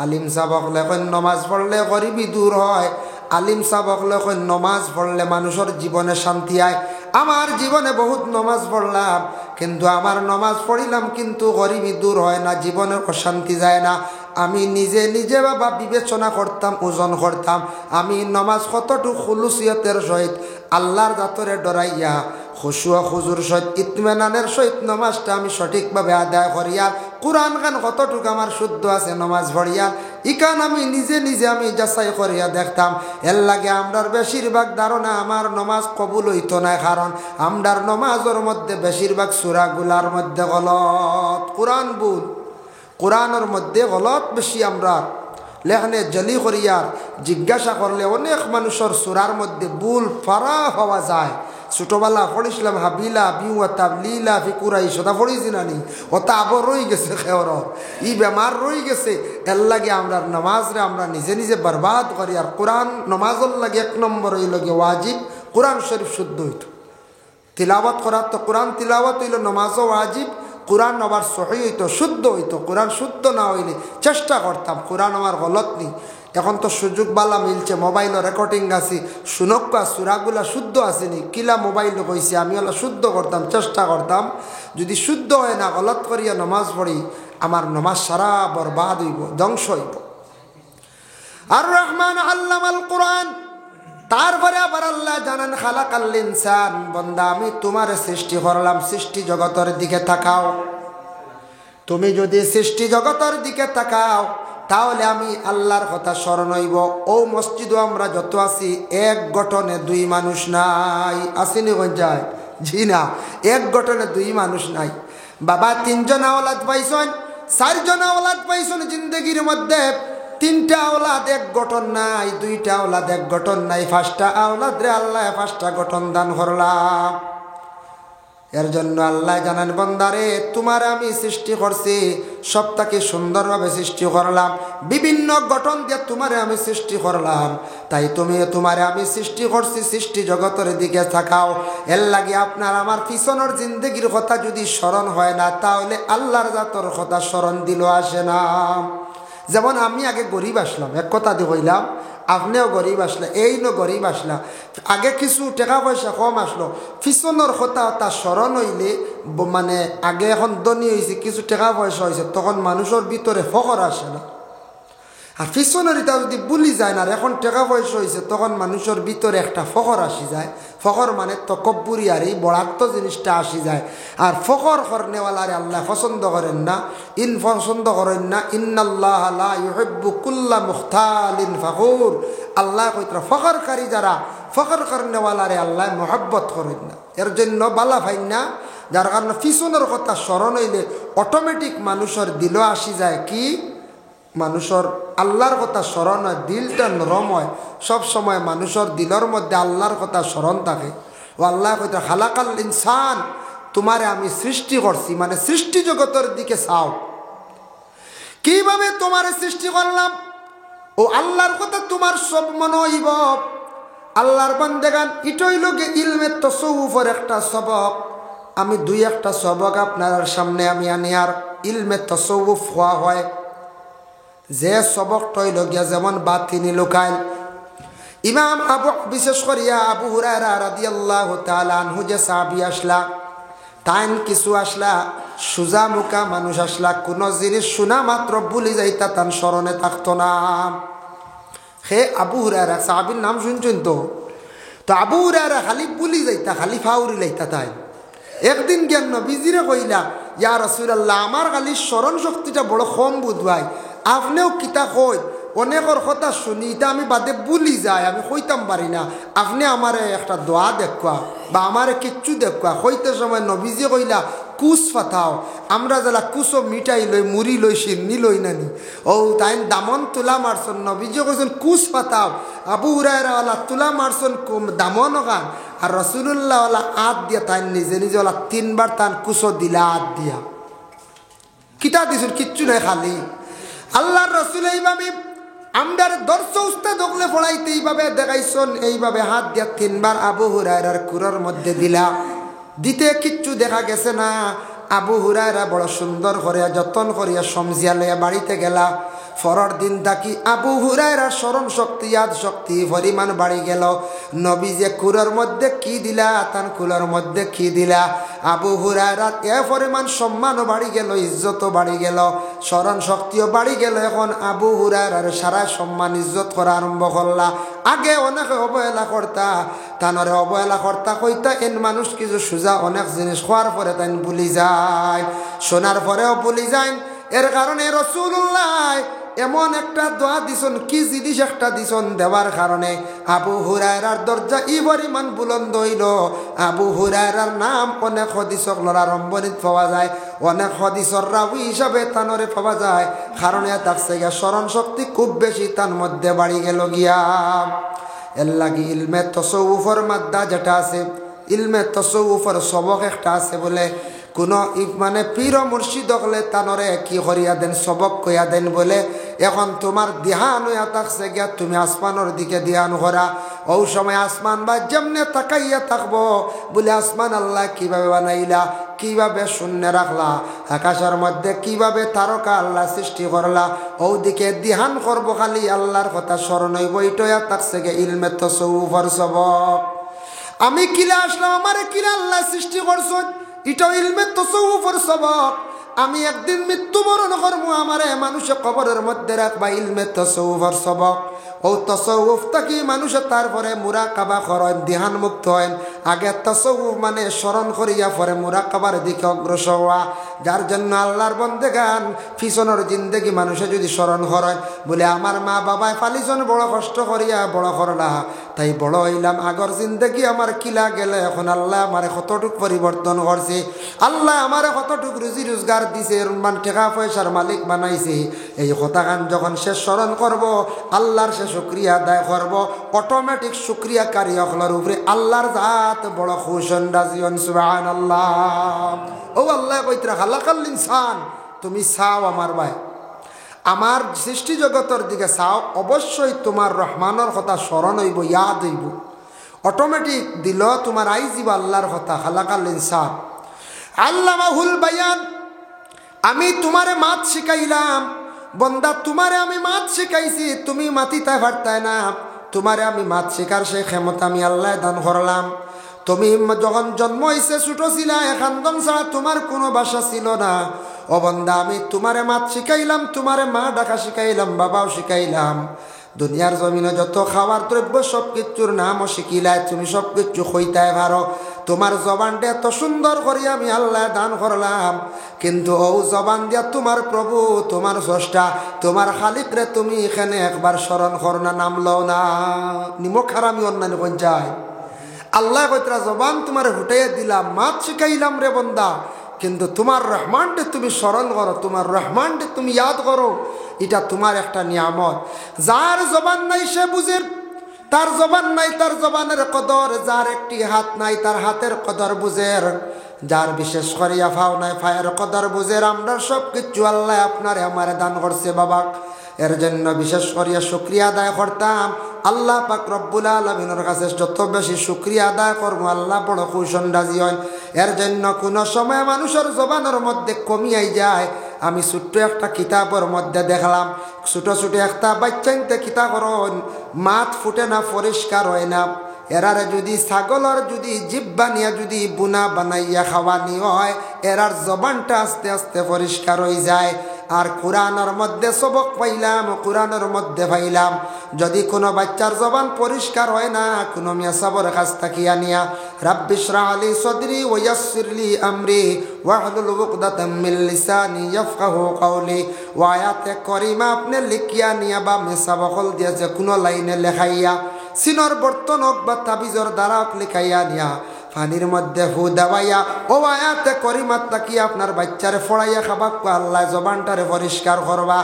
আলিম সাহেব হলে নমাজ পড়লে গরিবি দূর হয়, আলিম সাহেব হলে নমাজ পড়লে মানুষের জীবনে শান্তি আয়। আমার জীবনে বহুত নমাজ পড়লাম, কিন্তু আমার নমাজ পড়িলাম কিন্তু গরিবি দূর হয় না, জীবনের অশান্তি যায় না। আমি নিজে নিজে বাবা বিবেচনা করতাম, ওজন করতাম, আমি নমাজ কতটুকু খুলুসিয়তের সহিত আল্লাহর জাতরে ডরাইয়া খুশুয়া খুজুর সহিত ইতমেনানের সহিত নমাজটা আমি সঠিকভাবে আদায় করিয়া, কোরআন গান কতটুকু আমার শুদ্ধ আছে নমাজ পড়িয়া, ইকান আমি নিজে নিজে আমি যাচাই করিয়া দেখতাম। এর লাগে আমরার বেশিরভাগ ধারণা আমার নমাজ কবুল হইতো না, কারণ আমরার নমাজের মধ্যে বেশিরভাগ সূরাগুলার মধ্যে গলত কোরআন বুল, কোরআনের মধ্যে গলত বেশি। আমরা লেখনে জলি করিয়ার জিজ্ঞাসা করলে অনেক মানুষের সূরার মধ্যে ভুল ফারা হওয়া যায়। ছোটবেলা পড়িছিলাম হাবিলা বিউয়া তাবলিলা ফিকুরাই সদা পড়িছি নানি, ওটা আবার রয়ে গেছে খেওর, ই বেমার রয়ে গেছে। এর লাগে আমরা নামাজরে আমরা নিজে নিজে বরবাদ করি। আর কোরআন নমাজের লাগে 1 নম্বর হইল গিয়ে ওয়াজিব, কোরআন শরীফ শুদ্ধ হইত তিলাওয়াত করার। তো কোরআন তিলাওয়াত হইল নমাজও ওয়াজিব, কোরআন আবার সহি হইতো, শুদ্ধ হইতো। কোরআন শুদ্ধ না হইলে চেষ্টা করতাম কোরআন আমার গলত নেই। এখন তো সুযোগ বালা মিলছে, মোবাইলও রেকর্ডিং আছে, শুনক্কা সুরাগুলা শুদ্ধ আসেনি, কিলা মোবাইল কইছে, আমি হলো শুদ্ধ করতাম, চেষ্টা করতাম। যদি শুদ্ধ হয় না, গলত করিয়া নমাজ পড়ি, আমার নমাজ সারা বরবাদ হইব, ধ্বংস হইব। আর রহমান আল্লামাল কোরআন। তারপরে আবার আল্লাহ জানান খালাকাল ইনসান, বান্দা আমি তোমার সৃষ্টি করলাম, সৃষ্টি জগতের দিকে তাকাও। তুমি যদি সৃষ্টি জগতের দিকে তাকাও তাহলে আমি আল্লাহর কথা স্মরণ হইব। ও মসজিদও আমরা যত আছি, এক গঠনে 2 মানুষ নাই, আসেনি যায়? জি না, এক গঠনে 2 মানুষ নাই। বাবা 3 জন আওলাদ পাইছেন, 4 জন আওলাদ পাইছেন জিন্দগির মধ্যে, 3টা আওলাদ এক গঠন নাই, 2টা আওলাদ এক গঠন নাই, 5টা আওলাদ রে আল্লাহ 5টা গঠন দান করলাম। এর জন্য আল্লাহ জানান বান্দারে তোমার আমি সৃষ্টি করছি, সবটাকে সুন্দরভাবে সৃষ্টি করলাম, বিভিন্ন গঠন দিয়ে তোমারে আমি সৃষ্টি করলাম। তাই তুমি তোমারে আমি সৃষ্টি করছি, সৃষ্টি জগতের দিকে তাকাও। এর লাগে আপনার আমার পিছনের জিন্দগির কথা যদি স্মরণ হয় না, তাহলে আল্লাহর জাতর কথা স্মরণ দিল আসে না। যেমন আমি আগে গরিব আসলাম, এক কথা দিয়ে কইলাম, আপনিও গরিব আসলে, এই গরিব আসলা, আগে কিছু টাকা পয়সা কম আসলো, পিছনের কথা তা স্মরণ হইলে মানে আগে এখন ধনী হয়েছে, কিছু টাকা পয়সা হয়েছে, তখন মানুষের ভিতরে ফখর আসে না। আর পিছনের এটা যদি ভুলি যায় না, এখন টাকা পয়সা হয়েছে, তখন মানুষের ভিতরে একটা ফখর আসি যায়। ফখর মানে তকব্বুরি আর এই বড়াত্ম জিনিসটা আসি যায়। আর ফখর করনেওয়ালারে আল্লাহ পছন্দ করেন না, পছন্দ করেন না। ইন্নাল্লাহ লা ইউহিব্বু কুল্লা মুখতালিন ফখুর। আল্লাহ কইতরা ফখরকারী যারা, ফখর করনেওয়ালারে আল্লাহ মহব্বত করেন না। এর জন্য বালা ভাই না, যার কারণে পিছনের কথা স্মরণ হইলে অটোমেটিক মানুষের দিল আসি যায় কি, মানুষের আল্লাহর কথা স্মরণ হয়, দিলটা নরম হয়। সব সময় মানুষের দিলের মধ্যে আল্লাহর কথা স্মরণ থাকে। ও আল্লাহ কইতে খালাকাল ইনসান, তোমারে আমি সৃষ্টি করছি, মানে সৃষ্টি জগতের দিকে চাও। কিভাবে তোমারে সৃষ্টি করলাম? ও আল্লাহর কথা তোমার সব মনে হইব। আল্লাহর বান্দেগান ইটই লোকে ইলমে তাসাউফের একটা সবক, আমি 2-1টা সবক আপনার সামনে আমি আনি। আর ইলমে তাসাউফ হওয়া হয় যে সবকটা হইল গিয়া যেমন বাতিনি লুকাইল। ইমাম আবু, বিশেষ করিয়া আবু হুরায়রা রাদিয়াল্লাহু তাআলা আনহু যে সাহাবী আসলা, তাইন কিছু আসলা সুজা মুখা মানুষ আসলা, কোন জিনিস শোনা মাত্র ভুলি যাইতা, তান স্মরণে থাকতো না। হে আবু হুরায়রা সাহাবীর নাম শুনছেন তো? তো আবু হুরায়রা খালি ভুলি যাইতা, খালি ফাউরি লাইতা। তাই একদিন জ্ঞান নবীজিরে কইলা, ইয়া রাসূলুল্লাহ, আমার খালি স্মরণ শক্তিটা বড় কম বুধবাই, আপনিও কিতা কই, অনেকের কথা শুনি, এটা আমি বাদে ভুলি যায়, আমি কইতাম পারি না, আপনি আমারে একটা দোয়া দেখুয়া বা আমারে কিচ্ছু দেখুয়া। কইতে সময় নবীজি কইলা, কুস ফাথাও। আমরা যারা কুসো মিঠাই লই, মুড়ি লই, সিন্নি লই নানি, ও তাই দামন তুলা মারছন। নবীজি কইছেন কুস ফাথাও। আবু হুরায়রাওয়ালা তুলা মারছন দামন গান, আর রাসূলুল্লাহওয়ালা আত দিয়া তাই নিজে নিজে ওলা 3বার তান কুসো দিলা আত দিয়া। কিতা দিছুন? কিচ্ছু নাই, খালি আল্লাহর রাসূল এইভাবে আমদার দর্শ উস্তাদ হকলে পড়াইতে এইভাবে দেখাইছন, এইভাবে হাত দিয়া 3বার আবু হুরায়রার কুরার মধ্যে দিলা। দিতে কিচ্ছু দেখা গেছে না। আবু হুরায়রা বড় সুন্দর করিয়া যতন করিয়া সমজিয়া লইয়া বাড়িতে গেলা। পরের দিন থাকি আবু হুরায়রার স্মরণ শক্তি ইয়াদ শক্তি পরিমাণ বাড়ি গেল। নবী যে কুলোর মধ্যে কি দিলা, তার কুলোর মধ্যে কি দিলা। আবু হুরায়রার এ পরিমাণ সম্মানও বাড়ি গেল, ইজ্জতও বাড়ি গেল, স্মরণ শক্তিও বাড়ি গেল। এখন আবু হুরায়রার সারা সম্মান ইজ্জত করা আরম্ভ করলা। আগে অনেকে অবহেলা করতা, তানরে অবহেলা করতা কইতা এন মানুষ কিছু সোজা অনেক জিনিস খোয়ার পরে তাই ভুলি যায়, শোনার পরেও ভুলি যায়। এর কারণে রাসূলুল্লাহ এমন একটা দোয়া দিছন, কি জিনিস একটা দিছন দেওয়ার কারণে আবু হুরায়রার দরজা ই পরিমাণ বুলন্দ হইল। আবু হুরায়রার নাম অনেক হাদিসক লড়ারম্বনিত পাওয়া যায়, অনেক হাদিসর রাবি হিসাবে তানরে পাওয়া যায়। কারণে থাকছে গিয়া স্মরণ শক্তি খুব বেশি তার মধ্যে বাড়ি গেল গিয়া। এর লাগি ইলমে তসৌফর মাদ্দা যেটা আছে, ইলমে তসৌফর সবক একটা আছে বলে, কোনো মানে পীর মুর্শিদ হলে তানরে কি করিয়া দেন, সবক কইয়া দেন বলে। এখন তোমার ধ্যান হইয়া থাকছে গিয়া তুমি আসমানের দিকে ধ্যান করা। ও সময় আসমান বা যেমনে তাকাইয়া থাকবো বলে আসমান আল্লাহ কিভাবে বানাইলা, কিভাবে শূন্য রাখলা, আকাশের মধ্যে কিভাবে তারকা আল্লাহ সৃষ্টি করলা, ও দিকে ধ্যান করবো খালি আল্লাহর কথা স্মরণ হইব। এইটা থাকছে গিয়া ইলমে তসৌফর সবক। আমি কিলা আসলাম, আমারে কিলা আল্লাহ সৃষ্টি করছেন, এটা ইলমে তসৌফর সবক। আমি একদিন মৃত্যুবরণ করবো, আমারে মানুষে কবরের মধ্যে রাখবা, ইলমে তসৌফর সবক। ও তসৌফ থাকি মানুষে তারপরে মুরাকাবা করেন, ধ্যান মুক্ত হয়। আগে তসৌফ মানে স্মরণ করিয়া পরে মুরাকাবার দিকে অগ্রসর হওয়া। যার জন্য আল্লাহর বন্দেগান পিছনের জিন্দেগি মানুষে যদি স্মরণ করেন বলে আমার মা বাবায় ফালিজন বড় কষ্ট করিয়া বড় করলা, তাই বড় হইলাম, আগর জিন্দেগি আমার কিলা গেলে, এখন আল্লাহ আমারে কতটুক পরিবর্তন করছে, আল্লাহ আমারে কতটুক রুজি রোজগার দিছে, মান টাকা পয়সার মালিক বানাইছে। এই কথাখান যখন সে স্মরণ করব, আল্লাহর সে শুকরিয়া আদায় করব, অটোমেটিক শুকরিয়াকারী হকলার উপরে আল্লাহর জাত বড় খুশন রাজিয়ন সুবহানাল্লাহ। ও আল্লাহ কইতরা খালাকাল ইনসান, তুমি চাও আমার ভাই, আমার সৃষ্টি জগতের দিকে চাও, অবশ্যই তোমার রহমানের কথা স্মরণ হইব, ইয়াদ হইব, অটোমেটিক দিল তোমার আইজিব আল্লাহর কথা। খালাকাল ইনসান আল্লামাহুল বায়ান। আমি তোমারে মাত শিখাইলাম বন্দা, তোমারে আমি মাত শিখাইছি, তুমি মাতিতে পারতাই না, তোমারে আমি মাত শিখার সেই ক্ষমতা আমি আল্লাহ দান করলাম। তুমি যখন জন্ম হয়েছে ছোট ছিলা, একান্দন ছাড়া তোমার কোনো বাসা ছিল না। ও বন্দা আমি তোমারে মাত শিখাইলাম, তোমারে মা ডাকা শিখাইলাম, বাবাও শিখাইলাম। দুনিয়ার জমিনে যত খাবার দ্রব্য সব কিছুর নামও শিখিলাই, তুমি সব কিছু হইতাই পারো। তোমার জবানটা এত সুন্দর করিয়া আমি আল্লাহ দান করলাম, কিন্তু ও জবান দিয়া তোমার প্রভু, তোমার স্রষ্টা, তোমার খালিকরে তুমি এখানে একবার স্মরণ করো না, নাম লও না। নিমক হারামি অন্যান্য কোন যায় আল্লাহ কইতরা জবান তোমার হুটাইয়া দিলাম, মাত শিখাইলাম রে বন্দা, কিন্তু তোমার রহমানকে তুমি স্মরণ করো, তোমার রহমানকে তুমি ইয়াদ করো। এটা তোমার একটা নিয়ামত। যার জবান নাই সে বুঝে, তার জবান নাই তার জবানের কদর, যার একটি হাত নাই তার হাতের কদর বুঝের, যার বিশেষ করিয়া ফাও নাই ফায়ের কদর বুঝের। আমরা সব কিছু আল্লাহ আপনারে আমারে দান করছে বাবা, এর জন্য বিশেষ করিয়া শুকরিয়া আদায় করতাম। আল্লাহ পাক রব্বুল আলামিনের কাছে যত বেশি শুকরিয়া আদায় করবো আল্লাহ বড় খুশন রাজি হন। এর জন্য কোনো সময় মানুষের জবানের মধ্যে কমিয়াই যায়। আমি ছোট্ট একটা কিতাবের মধ্যে দেখলাম, ছোট ছোট একটা বাচ্চাইতে কিতাব করন, মাত ফুটে না, পরিষ্কার হয় না। এরারে যদি ছাগলের যদি জিব্বা নিয়ে যদি বুনা বানাইয়া খাওয়ানি হয়, এরার জবানটা আস্তে আস্তে পরিষ্কার হয়ে যায়। আর কোরআনের মধ্যে সবক পাইলাম, কোরআনের মধ্যে পাইলাম যদি কোনো বাচ্চার জবান পরিষ্কার হয় না, কোনো মেসাবর কাছ তাকিয়া নিয়া রাব্বি ইশরাহ লি সাদরি ওয়া ইয়াসসির লি আমরি ওয়াহলুল উকদাতাম মিন লিসানি ইয়াফকাহু কওলি, ওয়া আয়াতে করিমা আপনি লিখিয়া নিয়া বা মেসাবকল দিয়া যে কোনো লাইনে লেখাইয়া, সিনর বর্তন হোক বা তাবিজর দ্বারা লিখাইয়া নিয়া পানির মধ্যে হু দেওয়াইয়া ও আয়াতে করিমাত তাকি আপনার বাচ্চারে ফড়াইয়া খাবাক আল্লাহ জবানটারে পরিষ্কার করবা।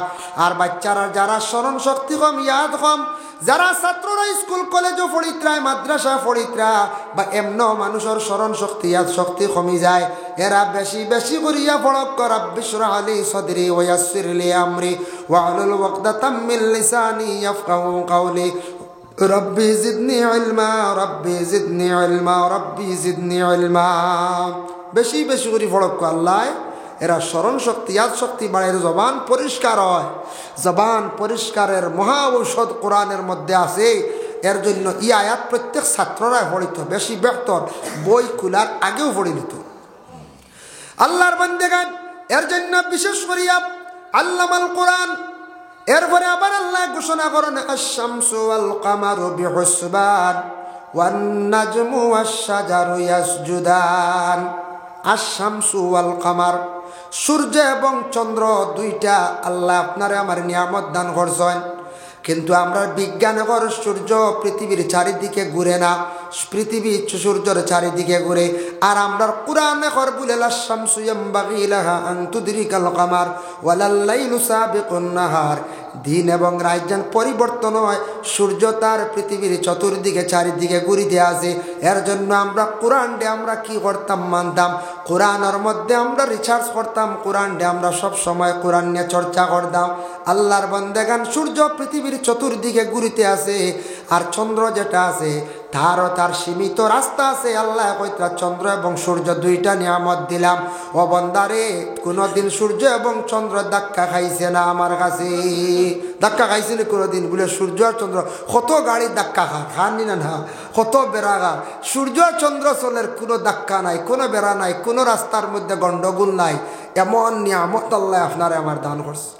আর বাচ্চারা যারা স্মরণ শক্তি কম, ইয়াদ কম, যারা ছাত্ররা স্কুল কলেজও পড়িত্রায়, মাদ্রাসা পড়িত্রা বা এমন মানুষের স্মরণ শক্তি ইয়াদ শক্তি কমি যায়, এরা বেশি বেশি করিয়া পড়ক রাব্বি ইশরাহ লি সাদরি ওয়া ইয়াসসির লি আমরি ওয়াহলুল উকদাতাম মিন লিসানি ইয়াফকাহু কওলি রব্বি জিদনি ইলমা রব্বি জিদনি ইলমা রব্বি জিদনি ইলমা। বেশি বেশি করে ফড়ক আল্লাহ এরা স্মরণ শক্তি ইয়াদ শক্তি বাড়ায় জবান পরিষ্কার হয় জবান পরিষ্কারের মহা ঔষধ কোরআনের মধ্যে আছে এর জন্য ই আয়াত প্রত্যেক ছাত্ররা পড়িত বেশি বেহতর বই খোলার আগেও পড়ে নিত আল্লাহর বান্দেগান এর জন্য বিশেষ করিয়া আল্লামাল কোরআন এরপরে আবার আল্লাহ ঘোষণা করেন আশ-শামসু ওয়াল কামারু বিহুসবান ওয়ান নাজমু ওয়াশ-শাজারু ইয়াসজুদান আশ-শামসু ওয়াল কামার সূর্য এবং চন্দ্র দুইটা আল্লাহ আপনারে আমার নিয়ামত দান করছেন কিন্তু আমরা বিজ্ঞানে কর সূর্য পৃথিবীর চারিদিকে ঘুরে না পৃথিবী সূর্যের চারিদিকে ঘুরে আর আমরা কোরআনে কর বলে আশ-শামসু ইয়ামবাগি লাহা আন তুদরিকাল কামার ওয়ালাল লাইলু সাবিকুন নাহার দিন এবং রাত যেন পরিবর্তন হয় সূর্য তার পৃথিবীর চতুর্দিকে চারিদিকে ঘুরিতে আসে এর জন্য আমরা কোরআনডে আমরা কি করতাম মানতাম কোরআনের মধ্যে আমরা রিসার্চ করতাম কোরআনডে আমরা সব সময় কোরআন নিয়ে চর্চা করতাম আল্লাহর বান্দাগান সূর্য পৃথিবীর চতুর্দিকে ঘুরিতে আসে আর চন্দ্র যেটা আছে তার সীমিত রাস্তা আছে আল্লাহ কইতা চন্দ্র এবং সূর্য দুইটা নিয়ামত দিলাম ও বান্দারে কোনোদিন সূর্য এবং চন্দ্র ধাক্কা খাইছে না আমার কাছে ধাক্কা খাইছে না কোনোদিন বলে সূর্য আর চন্দ্র কত গাড়ি ধাক্কা খানি না না কত বেড়া গা সূর্য আর চন্দ্র চলের কোনো ধাক্কা নাই কোনো বেড়া নাই কোনো রাস্তার মধ্যে গন্ডগোল নাই এমন নিয়ামত আল্লাহ আপনারে আমার দান করছে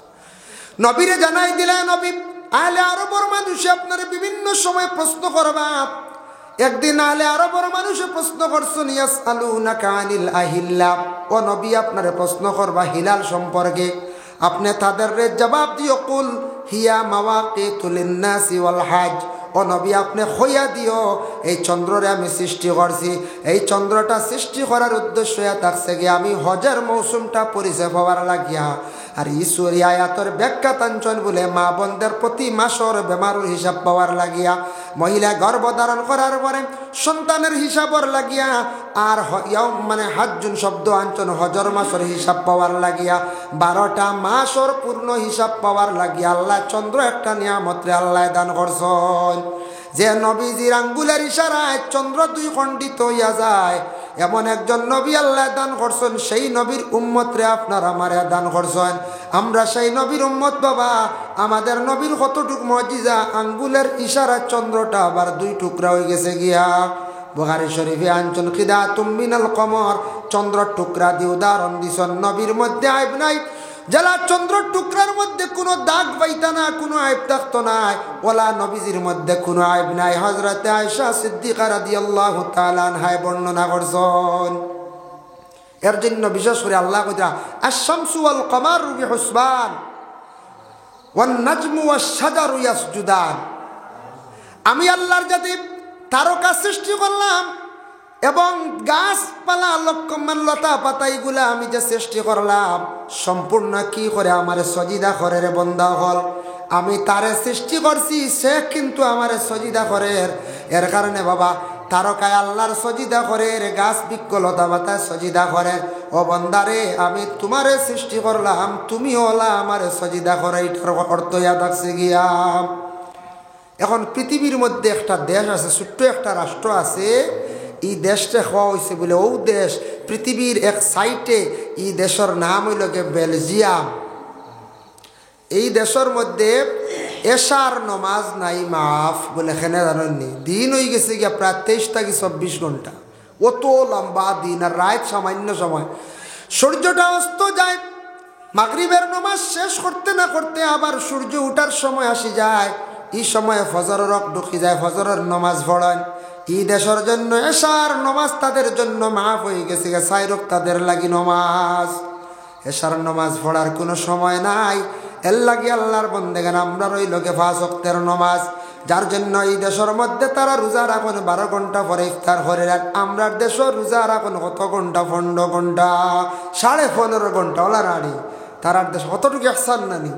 নবীরে জানাই দিলা নবী আহলে আরবের মানুষে আপনারে বিভিন্ন সময় প্রশ্ন করবা একদিন আহলে আরবের মানুষে প্রশ্ন করছেন ইয়াসআলুনাকা আনিল আহিল্লা ও নবী আপনারে প্রশ্ন করবা হিলাল সম্পর্কে আপনি তাদের জবাব দিও কুল হিয়া মাওয়াকিতুল লিন্নাসি ওয়াল হজ ও নবী আপনি হইয়া দিও এই চন্দ্ররে আমি সৃষ্টি করছি এই চন্দ্রটা সৃষ্টি করার উদ্দেশ্য থাকছে গিয়ে আমি হজের মৌসুমটা পরিচয় পাওয়ার লাগিয়া আর ঈশ্বরী আয়াতর ব্যাখ্যা তাঞ্চন বলে মা বোনদের প্রতি মাসর বেমারুর হিসাব পাওয়ার লাগিয়া মহিলা গর্ভধারণ করার পরে সন্তানের হিসাবর লাগিয়া আর মানে হাজ্জুন শব্দ আঞ্চন হজর মাসর হিসাব পাওয়ার লাগিয়া 12টা মাসর পূর্ণ হিসাব পাওয়ার লাগিয়া আল্লাহ চন্দ্র একটা নিয়ামতরে আল্লাহ দান করছেন যে নবীজির আঙ্গুলের ইশারায় চন্দ্র দুই খণ্ডিত হইয়া যায় এমন একজন নবী আল্লাহ দান করছেন সেই নবীর উম্মতরে আপনার আমারে দান করছেন আমরা সেই নবীর উম্মত বাবা আমাদের নবীর কতটুক মুজিজা আঙ্গুলের ইশারায় চন্দ্রটা আবার দুই টুকরা হয়ে গেছে গিয়া বুখারী শরীফে আনছেন খিদাতুম মিনাল কমর চন্দ্র টুকরা দিয়ে উদাহরণ দিছেন নবীর মধ্যে আইব নাই যারা চন্দ্র টুকরার মধ্যে কোনো দাগ পাইতা না কোনো আইব থাকতো না ওলা নবীজির মধ্যে কোনো আইব নাই হযরতে আয়েশা সিদ্দিকা রাদিয়াল্লাহু তাআলা আনহা বর্ণনা করছেন এর জন্য বিশেষ করে আল্লাহ কইতা আশ-শামসু ওয়াল কামারু বিহুসবান ওয়ান নাজমু ওয়াশ-শাজারু ইয়াসজুদান আমি আল্লাহর জাতি তারকা সৃষ্টি করলাম এবং গাছপালা লক্ষমান লতা পাতা এগুলা আমি যে সৃষ্টি করলাম সম্পূর্ণ কি করে আমারে সজিদা করে রে বন্দা হল আমি তারে সৃষ্টি করছি সে কিন্তু আমারে সজিদা করে এর কারণে বাবা তারকায় আল্লাহর সজিদা করে গাছ বৃক্ষ লতা পাতা সজিদা করে ও বন্দারে আমি তোমারে সৃষ্টি করলাম তুমি হলা আমারে সজিদা করে এটার অর্থ ইয়া থাকছে গিয়া এখন পৃথিবীর মধ্যে একটা দেশ আছে ছোট্ট একটা রাষ্ট্র আছে এই দেশটা হওয়া হয়েছে বলে ও দেশ পৃথিবীর এক সাইটে এই দেশের নাম হইল গে বেলজিয়াম এই দেশের মধ্যে এশার নমাজ নাই মাফ বলে এখানে জানেননি দিন হয়ে গেছে গিয়া প্রায় 23 থেকে 24 ঘন্টা অত লম্বা দিন আর রাত সামান্য সময় সূর্যটা অস্ত যায় মাগরিবের নমাজ শেষ করতে না করতে আবার সূর্য উঠার সময় আসি যায় এই সময়ে ফজরের রক ঢুকি যায় ফজরের নমাজ পড়েন এই দেশের জন্য এশার নমাজ তাদের জন্য মাফ হয়ে গেছে 4 রক তাদের লাগি নমাজ এশার নমাজ পড়ার কোনো সময় নাই এর লাগি আল্লাহর বন্দেগান আমরা রইল গে 5 ওয়াক্তের নমাজ যার জন্য এই দেশের মধ্যে তারা রোজা রাখেন 12 ঘন্টা পরে ইফতার করে আমরা দেশের রোজা রাখেন কত ঘন্টা 15 ঘন্টা 15.5 ঘন্টা ওলা রাড়ি তারার দেশ কতটুকু ইহসান নানি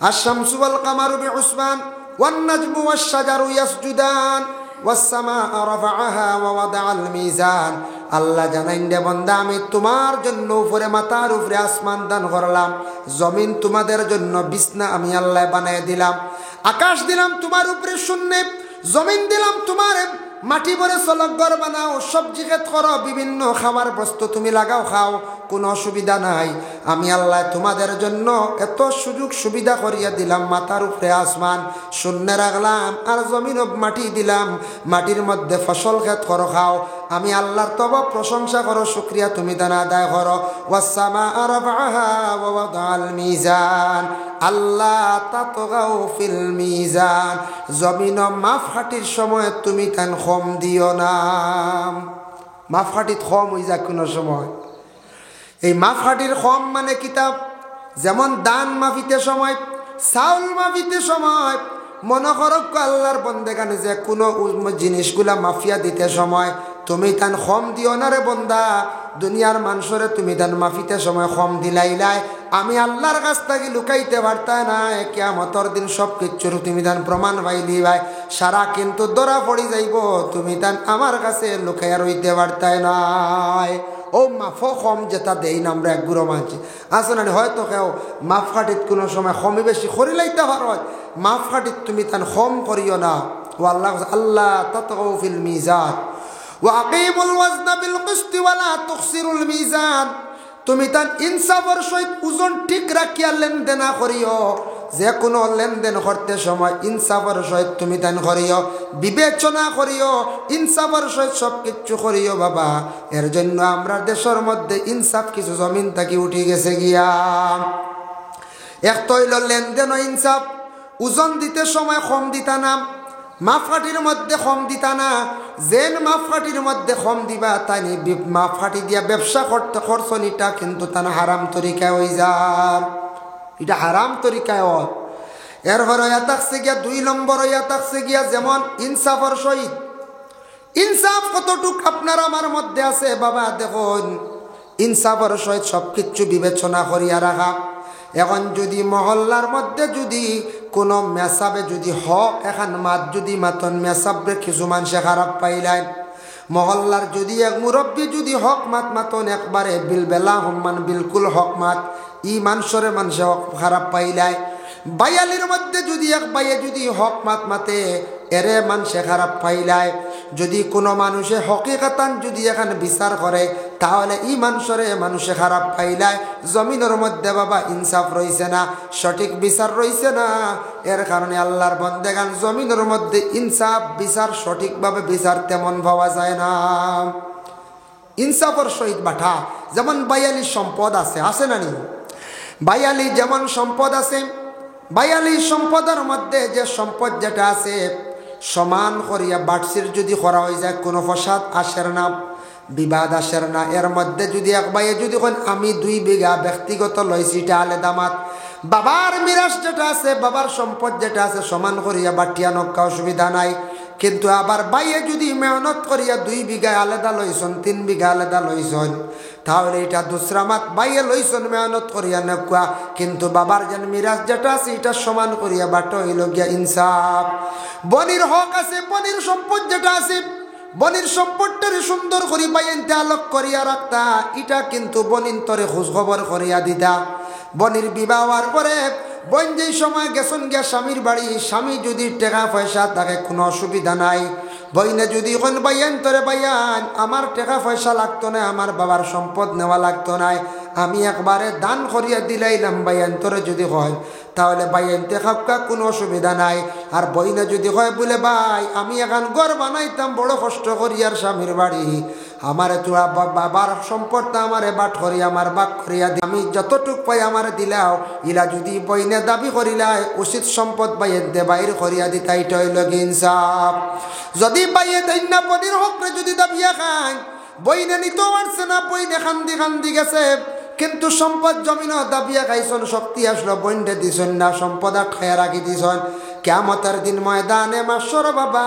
আশ-শামসু ওয়াল কামারু বিহুসবান ওয়ান নাজমু ওয়াশ-শাজারু ইয়াসজুদান ওয়াস-সামাআ রাফাআহা ওয়া ওয়াদাআল মিজান আল্লাহ জানাইন দে বান্দা আমি তোমার জন্য উপরে মাথার উপরে আসমান দান করলাম জমিন তোমাদের জন্য বিছনা আমি আল্লাহ বানায় দিলাম আকাশ দিলাম তোমার উপরে শূন্য জমিন দিলাম তোমার মাটি ভরে চলক ঘর বানাও, সবজি ক্ষেত করো, বিভিন্ন খাবার বস্তু তুমি লাগাও, খাও, কোনো অসুবিধা নাই। আমি আল্লাহ তোমাদের জন্য এত সুযোগ সুবিধা করিয়া দিলাম, মাথার উপরে আসমান শূন্য রাখলাম, আর জমিন মাটি দিলাম, মাটির মধ্যে ফসল ক্ষেত করো, খাও। আমি আল্লাহর তব প্রশংসা করো, শুকরিয়া তুমি দান আদায় করো। ওয়াসসামা রাফআহা ওয়া ওয়াদাল মিজান আল্লাহ তাতগাও ফিল মিজান, জমিন মাপকাঠির সময় তুমি তান কম দিও না। মাপকাঠিত কম হয়ে যায় কোনো সময়। এই মাপকাঠির কম মানে কিতাব, যেমন দান মাপিতে সময়, চাউল মাপিতে সময়, মনে করো আল্লাহর বন্দেগানে যে কোনো জিনিসগুলা মাফিয়া দিতে সময় তুমি তান কম দিও না রে বন্দা। দুনিয়ার মানুষরে তুমি তান মাফিতে সময় কম দিলাইলাই, আমি আল্লাহর কাছ থেকে লুকাইতে পারতাই না। কিয়ামতের দিন সব কিছুর তুমি তান প্রমাণ পাইলি ভাই, সারা কিন্তু ধরা পড়ি যাইব, তুমি তান আমার কাছে লুকাইয়া রইতে পারতাই নাই। ও মাফও কম যেটা দেই না আমরা এক গুঁড়ো মানছি আসো না, হয়তো কেউ মাফ কাটিত কোনো সময় কমই বেশি করি লাইতে পারো, মাফ কাটিত তুমি তান কম করিও না। ও আল্লাহ আল্লাহ তাতগাউ ফিল মিজান ওয়া আকিমুল ওয়াজনা বিল কিসতি ওয়া লা তুখসিরুল মিজান, তুমি তান ইনসাফের সহিত ওজন ঠিক রাখিয়া লেনদেন করিও। যে কোনো লেনদেন করতে সময় ইনসাফের সহিত তুমি তান করিও, বিবেচনা করিও, ইনসাফের সহিত সব কিছু করিও বাবা। এর জন্য আমরা দেশের মধ্যে ইনসাফ কিছু জমিন থাকি উঠে গেছে গিয়া। এক তো হইল লেনদেন ও ইনসাফ, ওজন দিতে সময় কম দিতা না, মাপকাঠির মধ্যে কম দিতা না। যেন মাপকাঠির মধ্যে কম দিবা তাই মাপকাঠি দিয়া ব্যবসা করতে খরচনিটা কিন্তু তার হারাম তরিকায় হয়ে যার, এটা হারাম তরিকায় হয়। এরপর হইয়া থাকছে গিয়া 2 নম্বর হইয়া থাকছে গিয়া যেমন ইনসাফের সহিত। ইনসাফ কতটুক আপনার আমার মধ্যে আছে বাবা দেখুন, ইনসাফের সহিত সব কিছু বিবেচনা করিয়া রাখা। এখন যদি মহল্লার মধ্যে যদি কোনো মেসাবে যদি হক এখন মাত যদি মাতন মেসাবে কিছু মানুষে খারাপ পাইলেন, মহল্লার যদি এক মুরব্বী যদি হক মাত মাতন একবারে বিলবেলা হমান বিলকুল হক মাত, ই মানুষরে মানুষে হক খারাপ পাইলাই। বায়ালির মধ্যে যদি এক বাইয়ে যদি হক মাত মাতে এরে মানুষে খারাপ পাইলাই। যদি কোনো মানুষে হকিকাতান যদি এখানে বিচার করে তাহলে ই মানুষরে মানুষে খারাপ পাইলাই। জমিনের মধ্যে বাবা ইনসাফ রইছে না, সঠিক বিচার রইছে না। এর কারণে আল্লাহর বন্দেগান জমিনের মধ্যে ইনসাফ বিচার সঠিকভাবে বিচার তেমন পাওয়া যায় না। ইনসাফের সহিত বাঠা যেমন বায়ালি সম্পদ আছে, আছে না নি? বায়ালি যেমন সম্পদ আছে, বায়ালি সম্পদের মধ্যে যে সম্পদ যেটা আছে সমান করিয়া বাটসির যদি করা হয়ে যায় কোনো ফসাদ আসের না, বিবাদ আসের না। এর মধ্যে যদি এক বাইয়ে যদি আমি 2 বিঘা ব্যক্তিগত লইছি এটা আলাদা মাত, বাবার মিরাস যেটা আছে বাবার সম্পদ যেটা আছে সমান করিয়া বাটিয়া নক্কা অসুবিধা নাই। কিন্তু আবার বাইয়ে যদি মেহনত করিয়া 2 বিঘা আলাদা লইছন 3 বিঘা আলাদা লইছন তাহলে এটা দুসরা মাত বাইয়ে লইছন মেহনত করিয়া নক্কা, কিন্তু বাবার যেন মিরাজ যেটা আছে এটা সমান করিয়া বাটো হইল গিয়া ইনসাফ। বনির হক আছে, বনির সম্পদ যেটা আছে বনির সম্পদটারে সুন্দর করি বাইনতে আলোক করিয়া রাখতা, এটা কিন্তু বনিন তরে খোঁজ খবর করিয়া দিতা। বনির বিবাহ হওয়ার পরে বোন যেই সময় গেছেন গিয়া স্বামীর বাড়ি, স্বামী যদি টাকা পয়সা থাকে কোনো অসুবিধা নাই। বইনে যদি কোন বাইয়ান তরে বাইয়ান আমার টাকা পয়সা লাগতো না, আমার বাবার সম্পদ নেওয়া লাগতো না, আমি একবারে দান করিয়া দিলাইলাম বাইয়ান তরে যদি হয় তাহলে বাইয়ানতে খাপকা কোনো অসুবিধা নাই। আর বইনে যদি হয় বলে ভাই আমি এখন ঘর বানাইতাম বড় কষ্ট করিয়ার স্বামীর বাড়ি, আমার তোরা বাবার সম্পদটা আমারে বাট করিয়া আমার বাক করিয়া আমি যতটুক পাই আমার দিলাও, ইলা যদি বইনে দাবি করিলাই উচিত সম্পদ বাইয়ে বাইর করিয়া দিতা, এটা হইল ইনসাফ। যদি বাইয়ে দেন না বনির হকরে যদি দাবিয়া খায়, বইনে নিতেও পারছে না, বইনে খান্দি খান্দি গেছে, কিন্তু সম্পদ জমিন দাবিয়া খাইছন, শক্তি আসলো বইনটা দিছন না, সম্পদ খায়া রাখি দিছন। কিয়ামতের দিন ময়দানে মাসর বাবা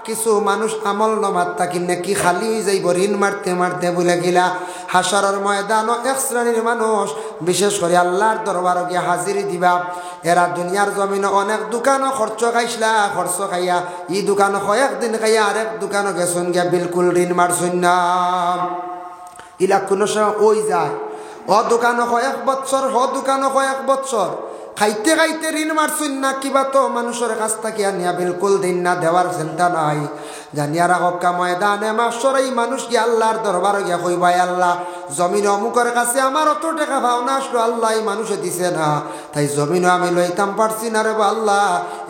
কিছু মানুষ আমল নমাত্তা কিনে কি খালি হয়ে যাইব ঋণ মারতে মারতে বলে গিলা। হাসরের ময়দানও এক শ্রেণীর মানুষ বিশেষ করে আল্লাহর দরবারে গিয়ে হাজিরি দিবা। এরা দুনিয়ার জমিনে অনেক দোকানও খরচ খাইছিলা, খরচ খাইয়া ই দোকানও কয়েকদিন খাইয়া আরেক দোকানও গেছন গিয়া বিলকুল ঋণ মারছুন না। ইলা কোনো সময় ওই যায় ও দোকানও কয়েক বৎসর, হ দোকানও কয়েক বৎসর খাইতে খাইতে ঋণ মারছুন না, কিবা তো মানুষের কাছ থেকে আনিয়া বিলকুল দিন না, দেওয়ার চিন্তা নাই। জানিয়া রাখা ময়দানে মাশরে এই মানুষ কি আল্লাহর দরবারে গিয়া কইবাই আল্লাহ জমিন অমুকের কাছে আমার অত টাকা পাওনা আসলো আল্লাহ এই মানুষে দিছে না, তাই জমিনও আমি লইতাম পারছি না রে আল্লাহ,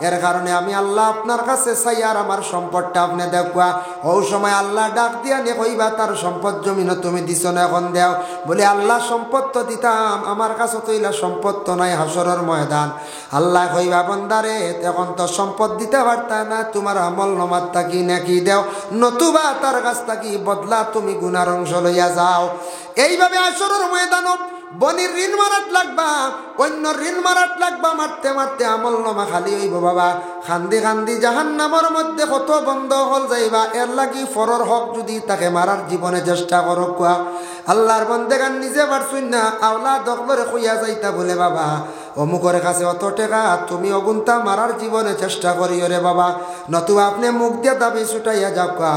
এর কারণে আমি আল্লাহ আপনার কাছে চাই আর আমার সম্পদটা আপনি দেখবা। ওই সময় আল্লাহ ডাক দিয়া নে কইবা তার সম্পদ জমিনও তুমি দিছ না, এখন দেও। বলে আল্লাহ সম্পদ তো দিতাম, আমার কাছে তো ইলা সম্পদ তো নাই হাসরের ময়দান। আল্লাহ কইবা বন্দারে এখন তো সম্পদ দিতে পারতা না, তোমার আমল নামাত থাকি নাকি দেও, নতুবা তার কাছ থাকি বদলা তুমি গুনার অংশ লইয়া যাও। এইভাবে হাসরের ময়দান বনির ঋণ মারাত লাগবা, অন্য ঋণ মারাত লাগবা, মারতে মারতে আমল নামা খালি হইব বাবা। খান্দি খান্দি জাহান্নামের মধ্যে কত বন্ধ হল যাইবা। এর লাগি ফরর হক যদি তাকে মারার জীবনে চেষ্টা করো কুয়া। আল্লাহর বন্দেগান নিজে পারছুন না, আওলা দখলরে খুইয়া যাইতা বলে বাবা অমুকের কাছে অত টাকা তুমি অগুন্তা মারার জীবনে চেষ্টা করিও রে বাবা, নতুবা আপনি মুখ দিয়ে দাবি ছুটাইয়া যাও কা।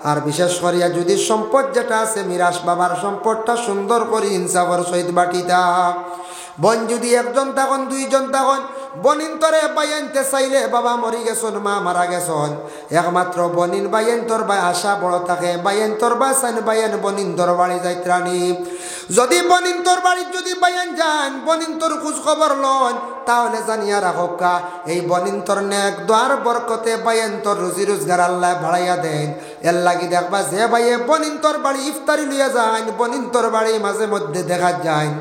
আর বিশেষ করিয়া যদি সম্পদ যেটা আছে মিরাস বাবার সম্পদটা সুন্দর করে ইনসাফের সহিত বাটিতা। বোন যদি একজন তখন দুইজন তখন বনিন তরে বাইনতে চাইলে বাবা মরি গেছন মা মারা গেছন, একমাত্র বনিন বাইন তোর বা আশা বড় থাকে, বাইন তোর বা সাইন বাইন বনিন তোর বাড়ি যাইত্রানি। যদি বনিন তোর বাড়ি যদি বাইন যান বনিন তোর খোঁজ খবর লন, তাহলে জানিয়া রাখা এই বনিন তোর নেক দ্বার বরকতে বাইন তোর রুজি রোজগার আল্লাহ বাড়াইয়া দেন। এর লাগি দেখবা যে ভাইয়ে বনিন তোর বাড়ি ইফতারি লইয়া যান, বনিন তোর বাড়ি মাঝে মধ্যে দেখা যায়,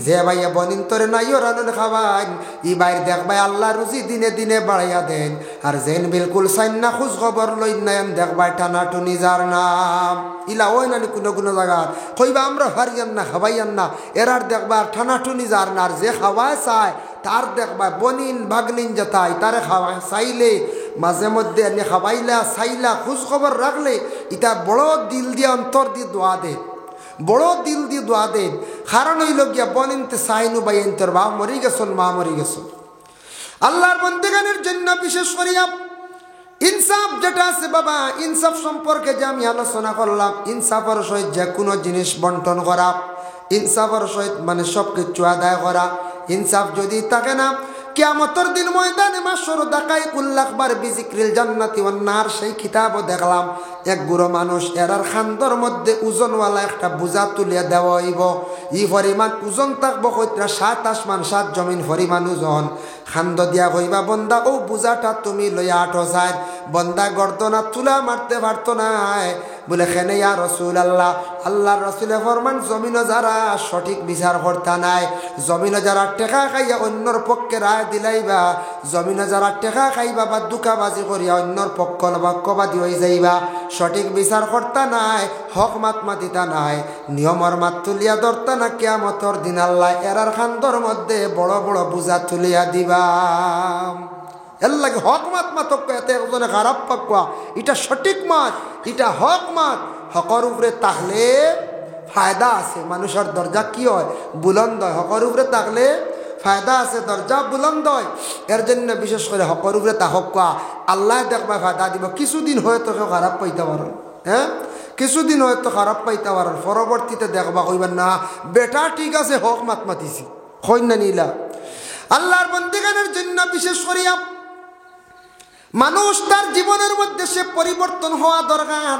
যে ভাইয়ে বনিন তোর নাইও রানুন খাওয়ান, ই বাইর দেখবাই আল্লাহ রুজি দিনে দিনে বাড়াইয়া দেন। আর যেন বিলকুল চাইন না খোঁজ খবর লই নাম দেখবাই টানাটুনি যার নাম ইলা ওই নানি কোনো কোনো জায়গা কইবা আমরা হারিয়ান না খাবাইয়ান না, এরার দেখবা টানাটুনি যার না। আর যে খাওয়ায় চায় তার দেখবা বনিন ভাগনিন যেতাই তারে খাওয়ায় চাইলে মাঝে মধ্যে এনে খাবাইলা চাইলা খোঁজ খবর রাখলে এটা বড় দিল দিয়ে অন্তর দিয়ে দোয়া দে, বড় দিল দিয়ে দোয়া দেন। কারণ হইল গিয়া বনিনতে চাইনু বাইন তোর বাপ মরি গেছন মা মরি গেছন। আল্লাহর বন্দেগানের জন্য বিশেষ করিয়া ইনসাফ যেটা আছে বাবা, ইনসাফ সম্পর্কে যে আমি আলোচনা করলাম, ইনসাফের সহিত যে কোনো জিনিস বন্টন করা, ইনসাফের সহিত মানে সব কিছু আদায় করা। ইনসাফ যদি থাকে না কিয়ামতের দিন ময়দানে মাশর দাকাই কুল্লাখবার বিজিক্রিল জান্নাতি ওয়ান নার সেই কিতাবও দেখলাম এক গুরো মানুষ এরার খান্দর মধ্যে ওজনওয়ালা একটা বোঝা তুলিয়া দেওয়া হইব। ই পরিমাণ ওজন থাকবো কইরা 7 আসমান 7 জমিন পরিমাণ ওজন। খান্দ দিয়া কইবা বন্দা ও বোঝাটা তুমি লইয়া আটো যায়। বন্দা গর্দনা তুলা মারতে পারতো না, বলে খেনে ইয়া রসুল আল্লাহ, আল্লাহর রসুলে ফরমান জমিনও যারা সঠিক বিচার কর্তা নাই, জমিনও যারা টেকা খাইয়া অন্যর পক্ষে রায় দিলাইবা, জমিনও যারা টেকা খাইবা বা দুকাবাজি করিয়া অন্যর পক্ষ বাক্যবাদী হয়ে যাইবা, সঠিক বিচার কর্তা নাই, হক মাত মাতিতা নাই, নিয়মর মাত তুলিয়া ধরতা না, কিয়ামতর দিন আল্লাহ এরার খান্দর মধ্যে বড় বড় বোঝা তুলিয়া দিবা। এর লাগে হক মাত মাতক এতে একজনে খারাপ পাকুয়া, এটা সঠিক মাত, এটা হক মাত। হকর উপরে তাহলে ফায়দা আছে, মানুষের দরজা কি হয় বুলন্দ হয়, হকর উপরে থাকলে ফায়দা আছে, দরজা বুলন্দ হয়। এর জন্য বিশেষ করে হকর উপরে তাহকা আল্লাহ দেখবা ফায়দা দিব। কিছুদিন হয়তো কেউ খারাপ পাইতে পারো, হ্যাঁ কিছুদিন হয়তো খারাপ পাইতে পারো, পরবর্তীতে দেখবা কইবার না বেটা ঠিক আছে হক মাত মাতিছি হই না নিলা। আল্লাহর বন্দেগানের জন্য বিশেষ করিয়া মানুষ তার জীবনের মধ্যে সে পরিবর্তন হওয়া দরকার।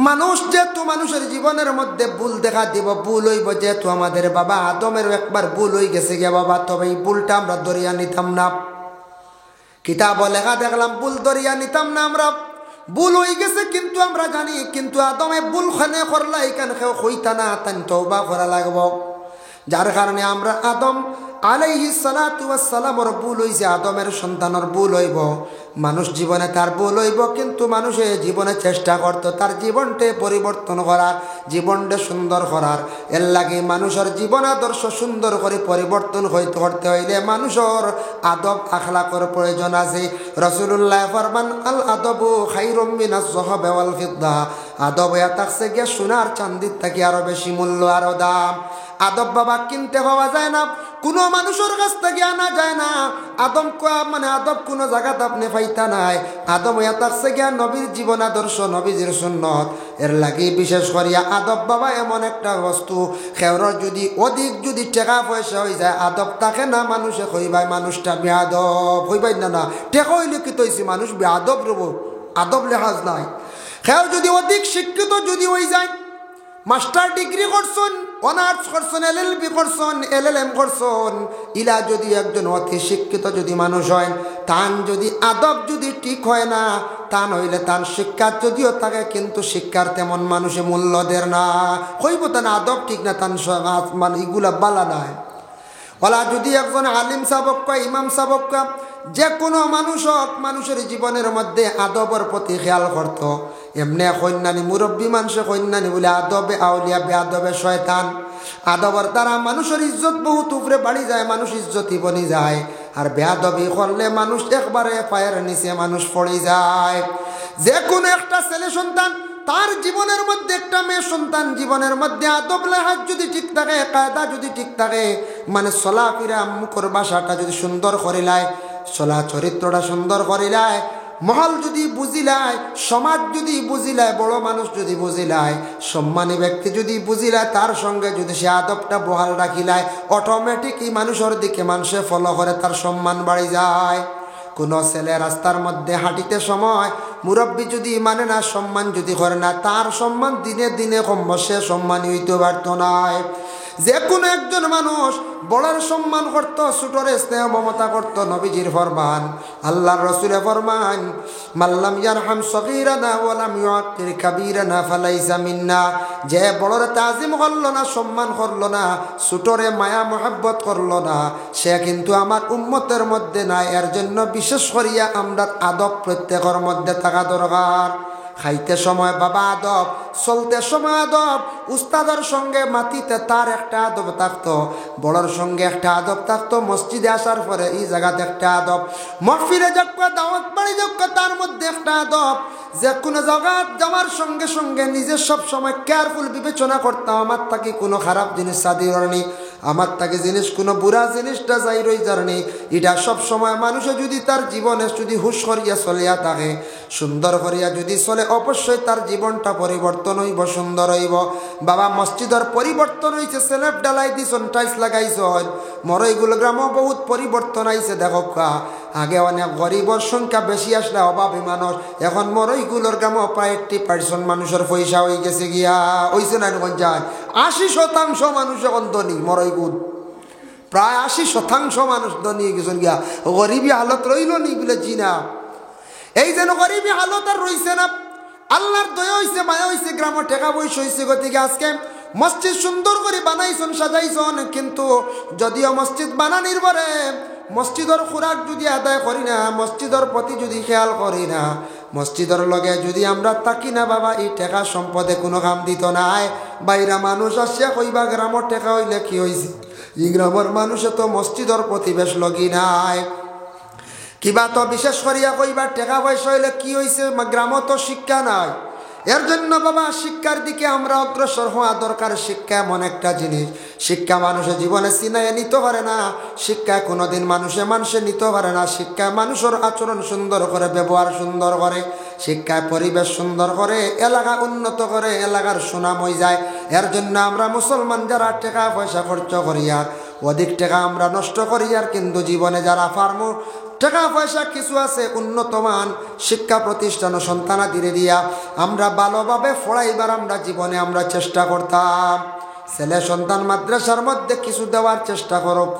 মানুষ যেহেতু মানুষের জীবনের মধ্যে ভুল দেখা দিব, ভুল হইব, যেহেতু আমাদের বাবা আদমেরও একবার ভুল হয়ে গেছে গিয়া বাবা, তবে এই ভুলটা আমরা দরিয়া নিতাম না। কিতাব লেখা দেখলাম ভুল দরিয়া নিতাম না আমরা, ভুল হয়ে গেছে কিন্তু আমরা জানি, কিন্তু আদমে ভুল খানে করলা এখানে কেউ হইতা না, তাই তওবা করা লাগব। যার কারণে আমরা আদম আলাইহিস সালাতু ওয়াস সালামের ভুল হইছে, আদমের সন্তানের ভুল হইব। মানুষ জীবনে তার ভুল হইব, কিন্তু মানুষে জীবনে চেষ্টা করত তার জীবনটা পরিবর্তন করার, জীবনটা সুন্দর করার। এর লাগে মানুষের জীবন আদর্শ সুন্দর করে পরিবর্তন করতে হইলে মানুষের আদব আখলাকের প্রয়োজন আছে। রাসূলুল্লাহ ফরমান আল আদবু খায়রুম মিনাজ যাহাবি ওয়াল ফিদ্দা, আদব থাকছে গিয়া সোনার চাঁদির থেকে আরো বেশি মূল্য আরো দাম। আদব বাবা কিনতে পাওয়া যায় না, কোনো মানুষের কাছ থেকে আনা যায় না। আদম মানে আদব কোনো জায়গাতে আপনি পাইতা নাই। আদম থাকছে গিয়া নবীর জীবন আদর্শ, নবীজির সুন্নত। এর লাগে বিশেষ করিয়া আদব বাবা এমন একটা বস্তু, খেওর যদি অধিক যদি টাকা পয়সা হয়ে যায় আদব থাকে না, মানুষে কইবাই মানুষটা বেআদব হইবাই না, না টেকা হইলে কি তৈছি মানুষ বেআদব রব, আদব লেহাজ নাই। সেও যদি অধিক শিক্ষিত যদি হয়ে যায়, মাস্টার ডিগ্রি করছেন, অনার্স করছেন, এলএলবি করছেন, এলএলএম করছেন, ইলা যদি একজন অতি শিক্ষিত যদি মানুষ হয়, তান যদি আদব যদি ঠিক হয় না, তা নইলে তার শিক্ষার যদিও থাকে কিন্তু শিক্ষার তেমন মানুষে মূল্য দেয় না। কইব তান আদব ঠিক না, তান মানে এগুলা বালা নাই। ওলা যদি একজন আলিম সাবক কয়, ইমাম সাবক কয়, যে কোনো মানুষ হোক, মানুষের জীবনের মধ্যে আদবের প্রতি খেয়াল করত। এমনি কন্যানি মুরব্বী মানুষে কন্যানি বলে আদবে আউলিয়া বেআদবে শয়তান। আদবের দ্বারা মানুষের ইজ্জত বহুত উপরে বাড়ি যায়, মানুষ ইজ্জতই বনি যায়। আর বেআদবি করলে মানুষ একবারে পায়ের নিচে মানুষ পড়ে যায়। যে কোনো একটা ছেলে সন্তান তার জীবনের মধ্যে, একটা মেয়ে সন্তান জীবনের মধ্যে আদব লেহাজ যদি ঠিক থাকে, কায়দা যদি ঠিক থাকে, মানে চলাফেরা মুখর ভাষাটা যদি সুন্দর করিলায়, চলা চরিত্রটা সুন্দর করিলায়, মহল যদি বুঝিলায়, সমাজ যদি বুঝিলায়, বড় মানুষ যদি বুঝিলায়, সম্মানী ব্যক্তি যদি বুঝিলায়, তার সঙ্গে যদি সে আদবটা বহাল রাখিলায়, অটোমেটিকই মানুষের দিকে মানুষে ফলো করে, তার সম্মান বাড়ি যায়। কোনো ছেলে রাস্তার মধ্যে হাঁটিতে সময় মুরব্বী যদি মানে না, সম্মান যদি করে না, তার সম্মান দিনে দিনে কমবে, সে সম্মানী হইতে পারত নয়। যে কোনো একজন মানুষ বড়ের সম্মান করত, ছোটরে স্নেহ মমতা করত। নবীজির ফরমান, আল্লাহর রাসূলের ফরমান, মাল্লাম ইয়ারহাম সগীরানা ওয়া লাম ইউআক্কির কাবীরানা ফালাইসা মিন্না। যে বড়রে তাজিম করলো না, সম্মান করলো না, ছোটরে মায়া মহব্বত করলো না, সে কিন্তু আমার উম্মতের মধ্যে নাই। এর জন্য বিশেষ করিয়া আমরা আদব প্রত্যেকের মধ্যে থাকা দরকার। খাইতে সময় বাবা আদব, চলতে সময় আদব, উস্তাদের সঙ্গে মাতিতে তার একটা আদব থাকতো, বড়র সঙ্গে একটা আদব থাকতো, মসজিদে আসার পরে এই জায়গাতে একটা আদব, মহফিলে যাক, দাওয়াত বাড়ি যাক, তার মধ্যে একটা আদব। যে কোনো জায়গা যাওয়ার সঙ্গে সঙ্গে নিজে সব সময় কেয়ারফুল বিবেচনা করতাম, আমার তাকে কোনো খারাপ জিনিস সাদির নেই, আমার তাকে জিনিস কোনো বুড়া জিনিসটা যাই রই জানি। এটা সব সময় মানুষে যদি তার জীবনে যদি হুশ করিয়া চলিয়া থাকে, সুন্দর করিয়া যদি চলে, অবশ্যই তার জীবনটা পরিবর্তন হইব, সুন্দর হইব। বাবা মসজিদের পরিবর্তন হয়েছে, স্ল্যাব ডালাই দিছন, টাইলস লাগাইছন, মরইগুলো গ্রামও বহুত পরিবর্তন আইছে। দেখো আগে অনেক গরিবর সংখ্যা বেশি আসলে অভাবী মানুষ, এখন মরইগুলোর গ্রামও প্রায় 80% মানুষের পয়সা হয়ে গেছে গিয়া, হইছে না এখন যায় 80% মানুষ এখন ধনী। মরইগুল প্রায় 80% মানুষ ধনী গেছেন গিয়া, গরিবী হালত রইল নি বলে চিনা। এই যেন গরিবী হালত আর রইছে না, আল্লাহর দয়া হইছে, মায়া হইছে, গ্রামে টেকা বইস হইছে। গতিকে আজকে মসজিদ সুন্দর করে বানাইছন, সাজাইছন, কিন্তু যদিও মসজিদ বানানির পরে মসজিদের খুরাক যদি আদায় করি না, মসজিদের প্রতি যদি খেয়াল করি না, মসজিদের লগে যদি আমরা থাকি না, বাবা এই টেকা সম্পদে কোনো কাম দিত নাই। বাইরা মানুষ আসিয়া কইবা গ্রামের টেকা হইলে কি হয়েছে, এই গ্রামের মানুষে তো মসজিদের প্রতিবেশ লগি নাই। কিবা তো বিশেষ করিয়া কইবা টেকা পয়সা হইলে কি হয়েছে, গ্রামে তো শিক্ষা নাই। এর জন্য বাবা শিক্ষার দিকে আমরা অগ্রসর হওয়া দরকার। শিক্ষা এমন একটা জিনিস, শিক্ষা মানুষের জীবনে চিনাইয়া নিতে পারে না, শিক্ষায় কোনোদিন মানুষে নিতে পারে না। শিক্ষায় মানুষের আচরণ সুন্দর করে, ব্যবহার সুন্দর করে, শিক্ষায় পরিবেশ সুন্দর করে, এলাকা উন্নত করে, এলাকার সুনাম হয়ে যায়। এর জন্য আমরা মুসলমান যারা টাকা পয়সা খরচ করি আর অধিক টাকা আমরা নষ্ট করি, আর কিন্তু জীবনে যারা ফার্মো টাকা পয়সা কিছু আছে, উন্নতমান শিক্ষা প্রতিষ্ঠান ও সন্তানাদিরে দিয়া আমরা ভালোভাবে পড়াইবার আমরা জীবনে আমরা চেষ্টা করতাম। ছেলে সন্তান মাদ্রাসার মধ্যে কিছু দেওয়ার চেষ্টা করুক।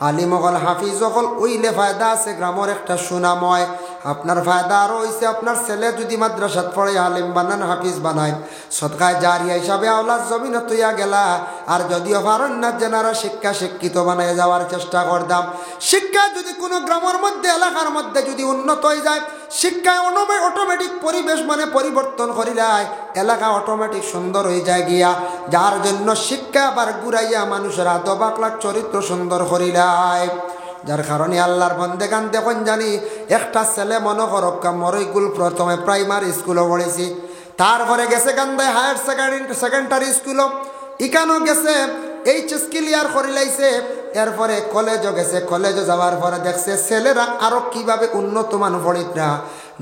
আলিম হল, হাফিজ হল, ওইলে ফায়দা আছে, গ্রামের একটা সুনাম হয়। আপনার ফায়দা আরও হয়েছে, আপনার ছেলে যদি মাদ্রাসাত পড়ে আলিম বানান, হাফিজ বানায়, সদকায় জারিয়া হিসাবে আওলাদ জমিনে তৈয়া গেলা। আর যদিও পারেন না যেনারা শিক্ষিত বানায় যাওয়ার চেষ্টা করতাম। শিক্ষা যদি কোনো গ্রামের মধ্যে, এলাকার মধ্যে যদি উন্নত হয়ে যায়, শিক্ষায় অটোমেটিক পরিবেশ মানে পরিবর্তন করিলায়, এলাকা অটোমেটিক সুন্দর হয়ে যায় গিয়া। যার জন্য শিক্ষা আবার ঘুরাইয়া মানুষের আদব আখলাক চরিত্র সুন্দর করিলায়। যার কারণে আল্লাহর বন্দেগান দেখুন জানি, একটা ছেলে মনে করক্কা মরইগুল প্রথমে প্রাইমারি স্কুলে পড়েছি, তারপরে গেছে গান্ধায় হায়ার সেকেন্ডারি স্কুলও, ইকানো গেছে এইচএস ক্লিয়ার করে লাইছে, এরপরে কলেজও গেছে। কলেজে যাওয়ার পরে দেখছে ছেলেরা আরো কিভাবে উন্নত মান পড়িতরা,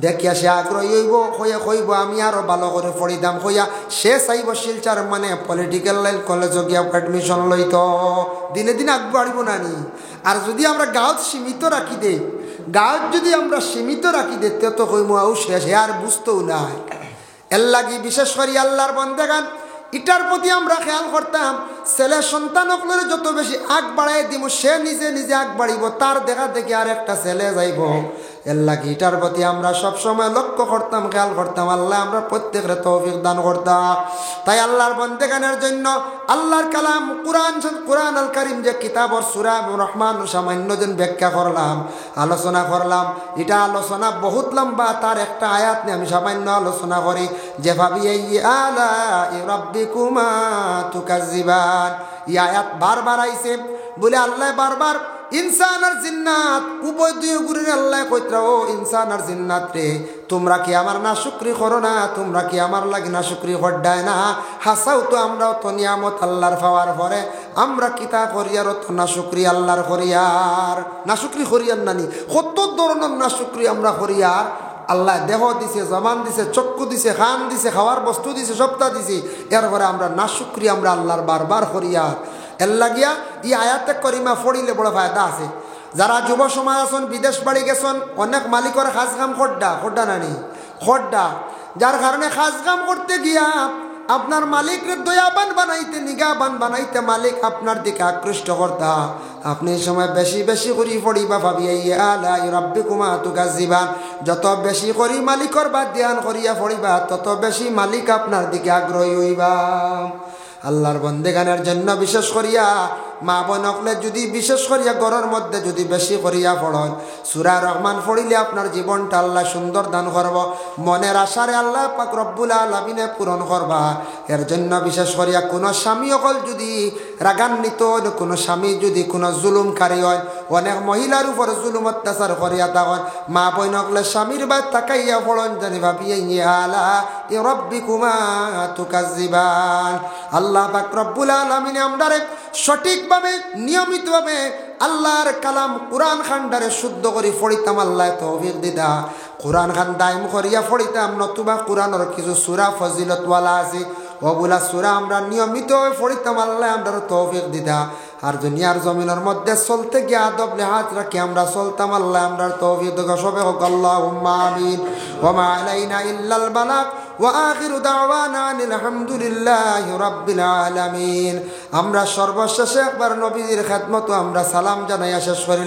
দেখিয়া সে আগ্রহী হইব, হইয়া কইব আমি আরো ভালো করে পড়িতাম, হইয়া সে চাইব শিলচার মানে পলিটিক্যাল লাইন কলেজে গিয়া এডমিশন লইত। দিনে দিনে আগবাড়িব না নি। আর যদি আমরা গাঁত সীমিত রাখি দে, গাঁত যদি আমরা সীমিত রাখি দে, তো কইম আও শেষ, আর বুঝতেও নাই। এর লাগি বিশেষ করে আল্লাহর বান্দাগান এটার প্রতি আমরা খেয়াল করতাম। ছেলে সন্তান হকলের যত বেশি আগ বাড়াই দিব, সে নিজে নিজে আগ বাড়িব, তার দেখা দেখি আর একটা ছেলে যাইব। এর লাগি এটার প্রতি আমরা সবসময় লক্ষ্য করতাম, খেয়াল করতাম। আল্লাহ আমরা প্রত্যেকের তৌফিক দান করতাম। তাই আল্লাহর বান্দাগানের জন্য আল্লাহর কালাম কুরআন আল কারীম যে কিতাবর সূরা রহমান সামান্য যেন ব্যাখ্যা করলাম, আলোচনা করলাম, এটা আলোচনা বহুত লম্বা। তার একটা আয়াত নিয়ে আমি সামান্য আলোচনা করি যে ফাবিআইয়ি আলা'i রাব্বিকুমা তুকাজ্জিবান। এই আয়াত বারবার আইছে বলে আল্লাহ বারবার ইনসান আর জিন্নাত উভয় দুই গুণের আল্লাহ কইত্রা, ও ইনসান আর জিন্নাত রে, তোমরা কি আমার না শুকরি করো না? তোমরা কি আমার লাগি না শুকরি হড্ডায় না? হাসাও তো আমরাও তো নিয়ামত আল্লাহর পাওয়ার পরে আমরা কিতা করিয়ার তো না শুকরি আল্লাহর করিয়ার, না শুকরি করিয়ার নানি কত ধরনের না শুকরি আমরা করিয়ার। আল্লাহ দেহ দিছে, জবান দিছে, চক্ষু দিছে, খান দিছে, খাওয়ার বস্তু দিছে, সবটা দিছে, এরপরে আমরা না শুকরি আমরা আল্লাহর বারবার করিয়ার। এর লাগিয়া ই আয়াতে করিমা ফড়িলে বড় ফায়দা আছে। যারা যুব সমাজ আছেন, বিদেশ বাড়ি গেছেন, অনেক মালিকের খাস কাম খড্ডা নানি খড্ডা, যার কারণে খাস কাম করতে গিয়া আপনার মালিকের দয়াবান বানাইতে, নিগাবান বানাইতে মালিক আপনার দিকে আকৃষ্ট করতা। আপনি এই সময় বেশি বেশি করি পড়িবা ফাবিআইয়ি আলা'i রাব্বিকুমা তুকাজ্জিবান। যত বেশি করি মালিকর বাদ ধ্যান করিয়া পড়িবা, তত বেশি মালিক আপনার দিকে আগ্রহী হইবা। আল্লাহর বন্দেগানের জন্য বিশেষ করিয়া মা বোন হকলে যদি বিশেষ করিয়া ঘরের মধ্যে যদি বেশি করিয়া পড়ন, সূরা রহমান পড়িলে আপনার জীবনটা আল্লাহ সুন্দর দান করব, মনের আশারে আল্লাহ পাক রব্বুল আলামিনে পূরণ করবা। এর জন্য বিশেষ করিয়া কোনো স্বামী হকল যদি রাগান্বিত, কোনো স্বামী যদি কোনো জুলুমকারী হয়, অনেক মহিলার উপর জুলুম অত্যাচার করিয়া থাকেন, মা বোন হকলে স্বামীর বাদ তাকাইয়া পড়ন জানি ফাবিআইয়ি আলা'i রাব্বিকুমা তুকাজ্জিবান। আল্লাহ পাক রব্বুল আলামিন আমরারে সঠিকভাবে নিয়মিতভাবে আল্লাহর কালাম কুরআন খান্ডারে শুদ্ধ করে পড়িতাম, আল্লাহ তৌফিক দিতা। কুরআন খান দায়ম করিয়া পড়িতাম, নতুবা কুরআনের কিছু সূরা ফজিলতওয়ালা আছে, ওগুলা সূরা আমরা নিয়মিতভাবে পড়িতাম, আল্লাহ আমরা তৌফিক দিতা। আর দুনিয়ার জমিনের মধ্যে চলতে গিয়ে আদব লিহাজ রাখি আমরা চলতাম, আল্লাহ আমরা তৌফিক দিতা। সবে হোক আল্লাহুম্মা আমিন। ওয়া মা আলাইনা ইল্লাল বালাগ ওয়া আখিরু দাওয়ানা আলহামদুলিল্লাহি রাব্বিল আলামিন। আমরা সর্বশেষে একবার নবীর খেদমত আমরা সালাম জানাইয়া শেষ করি।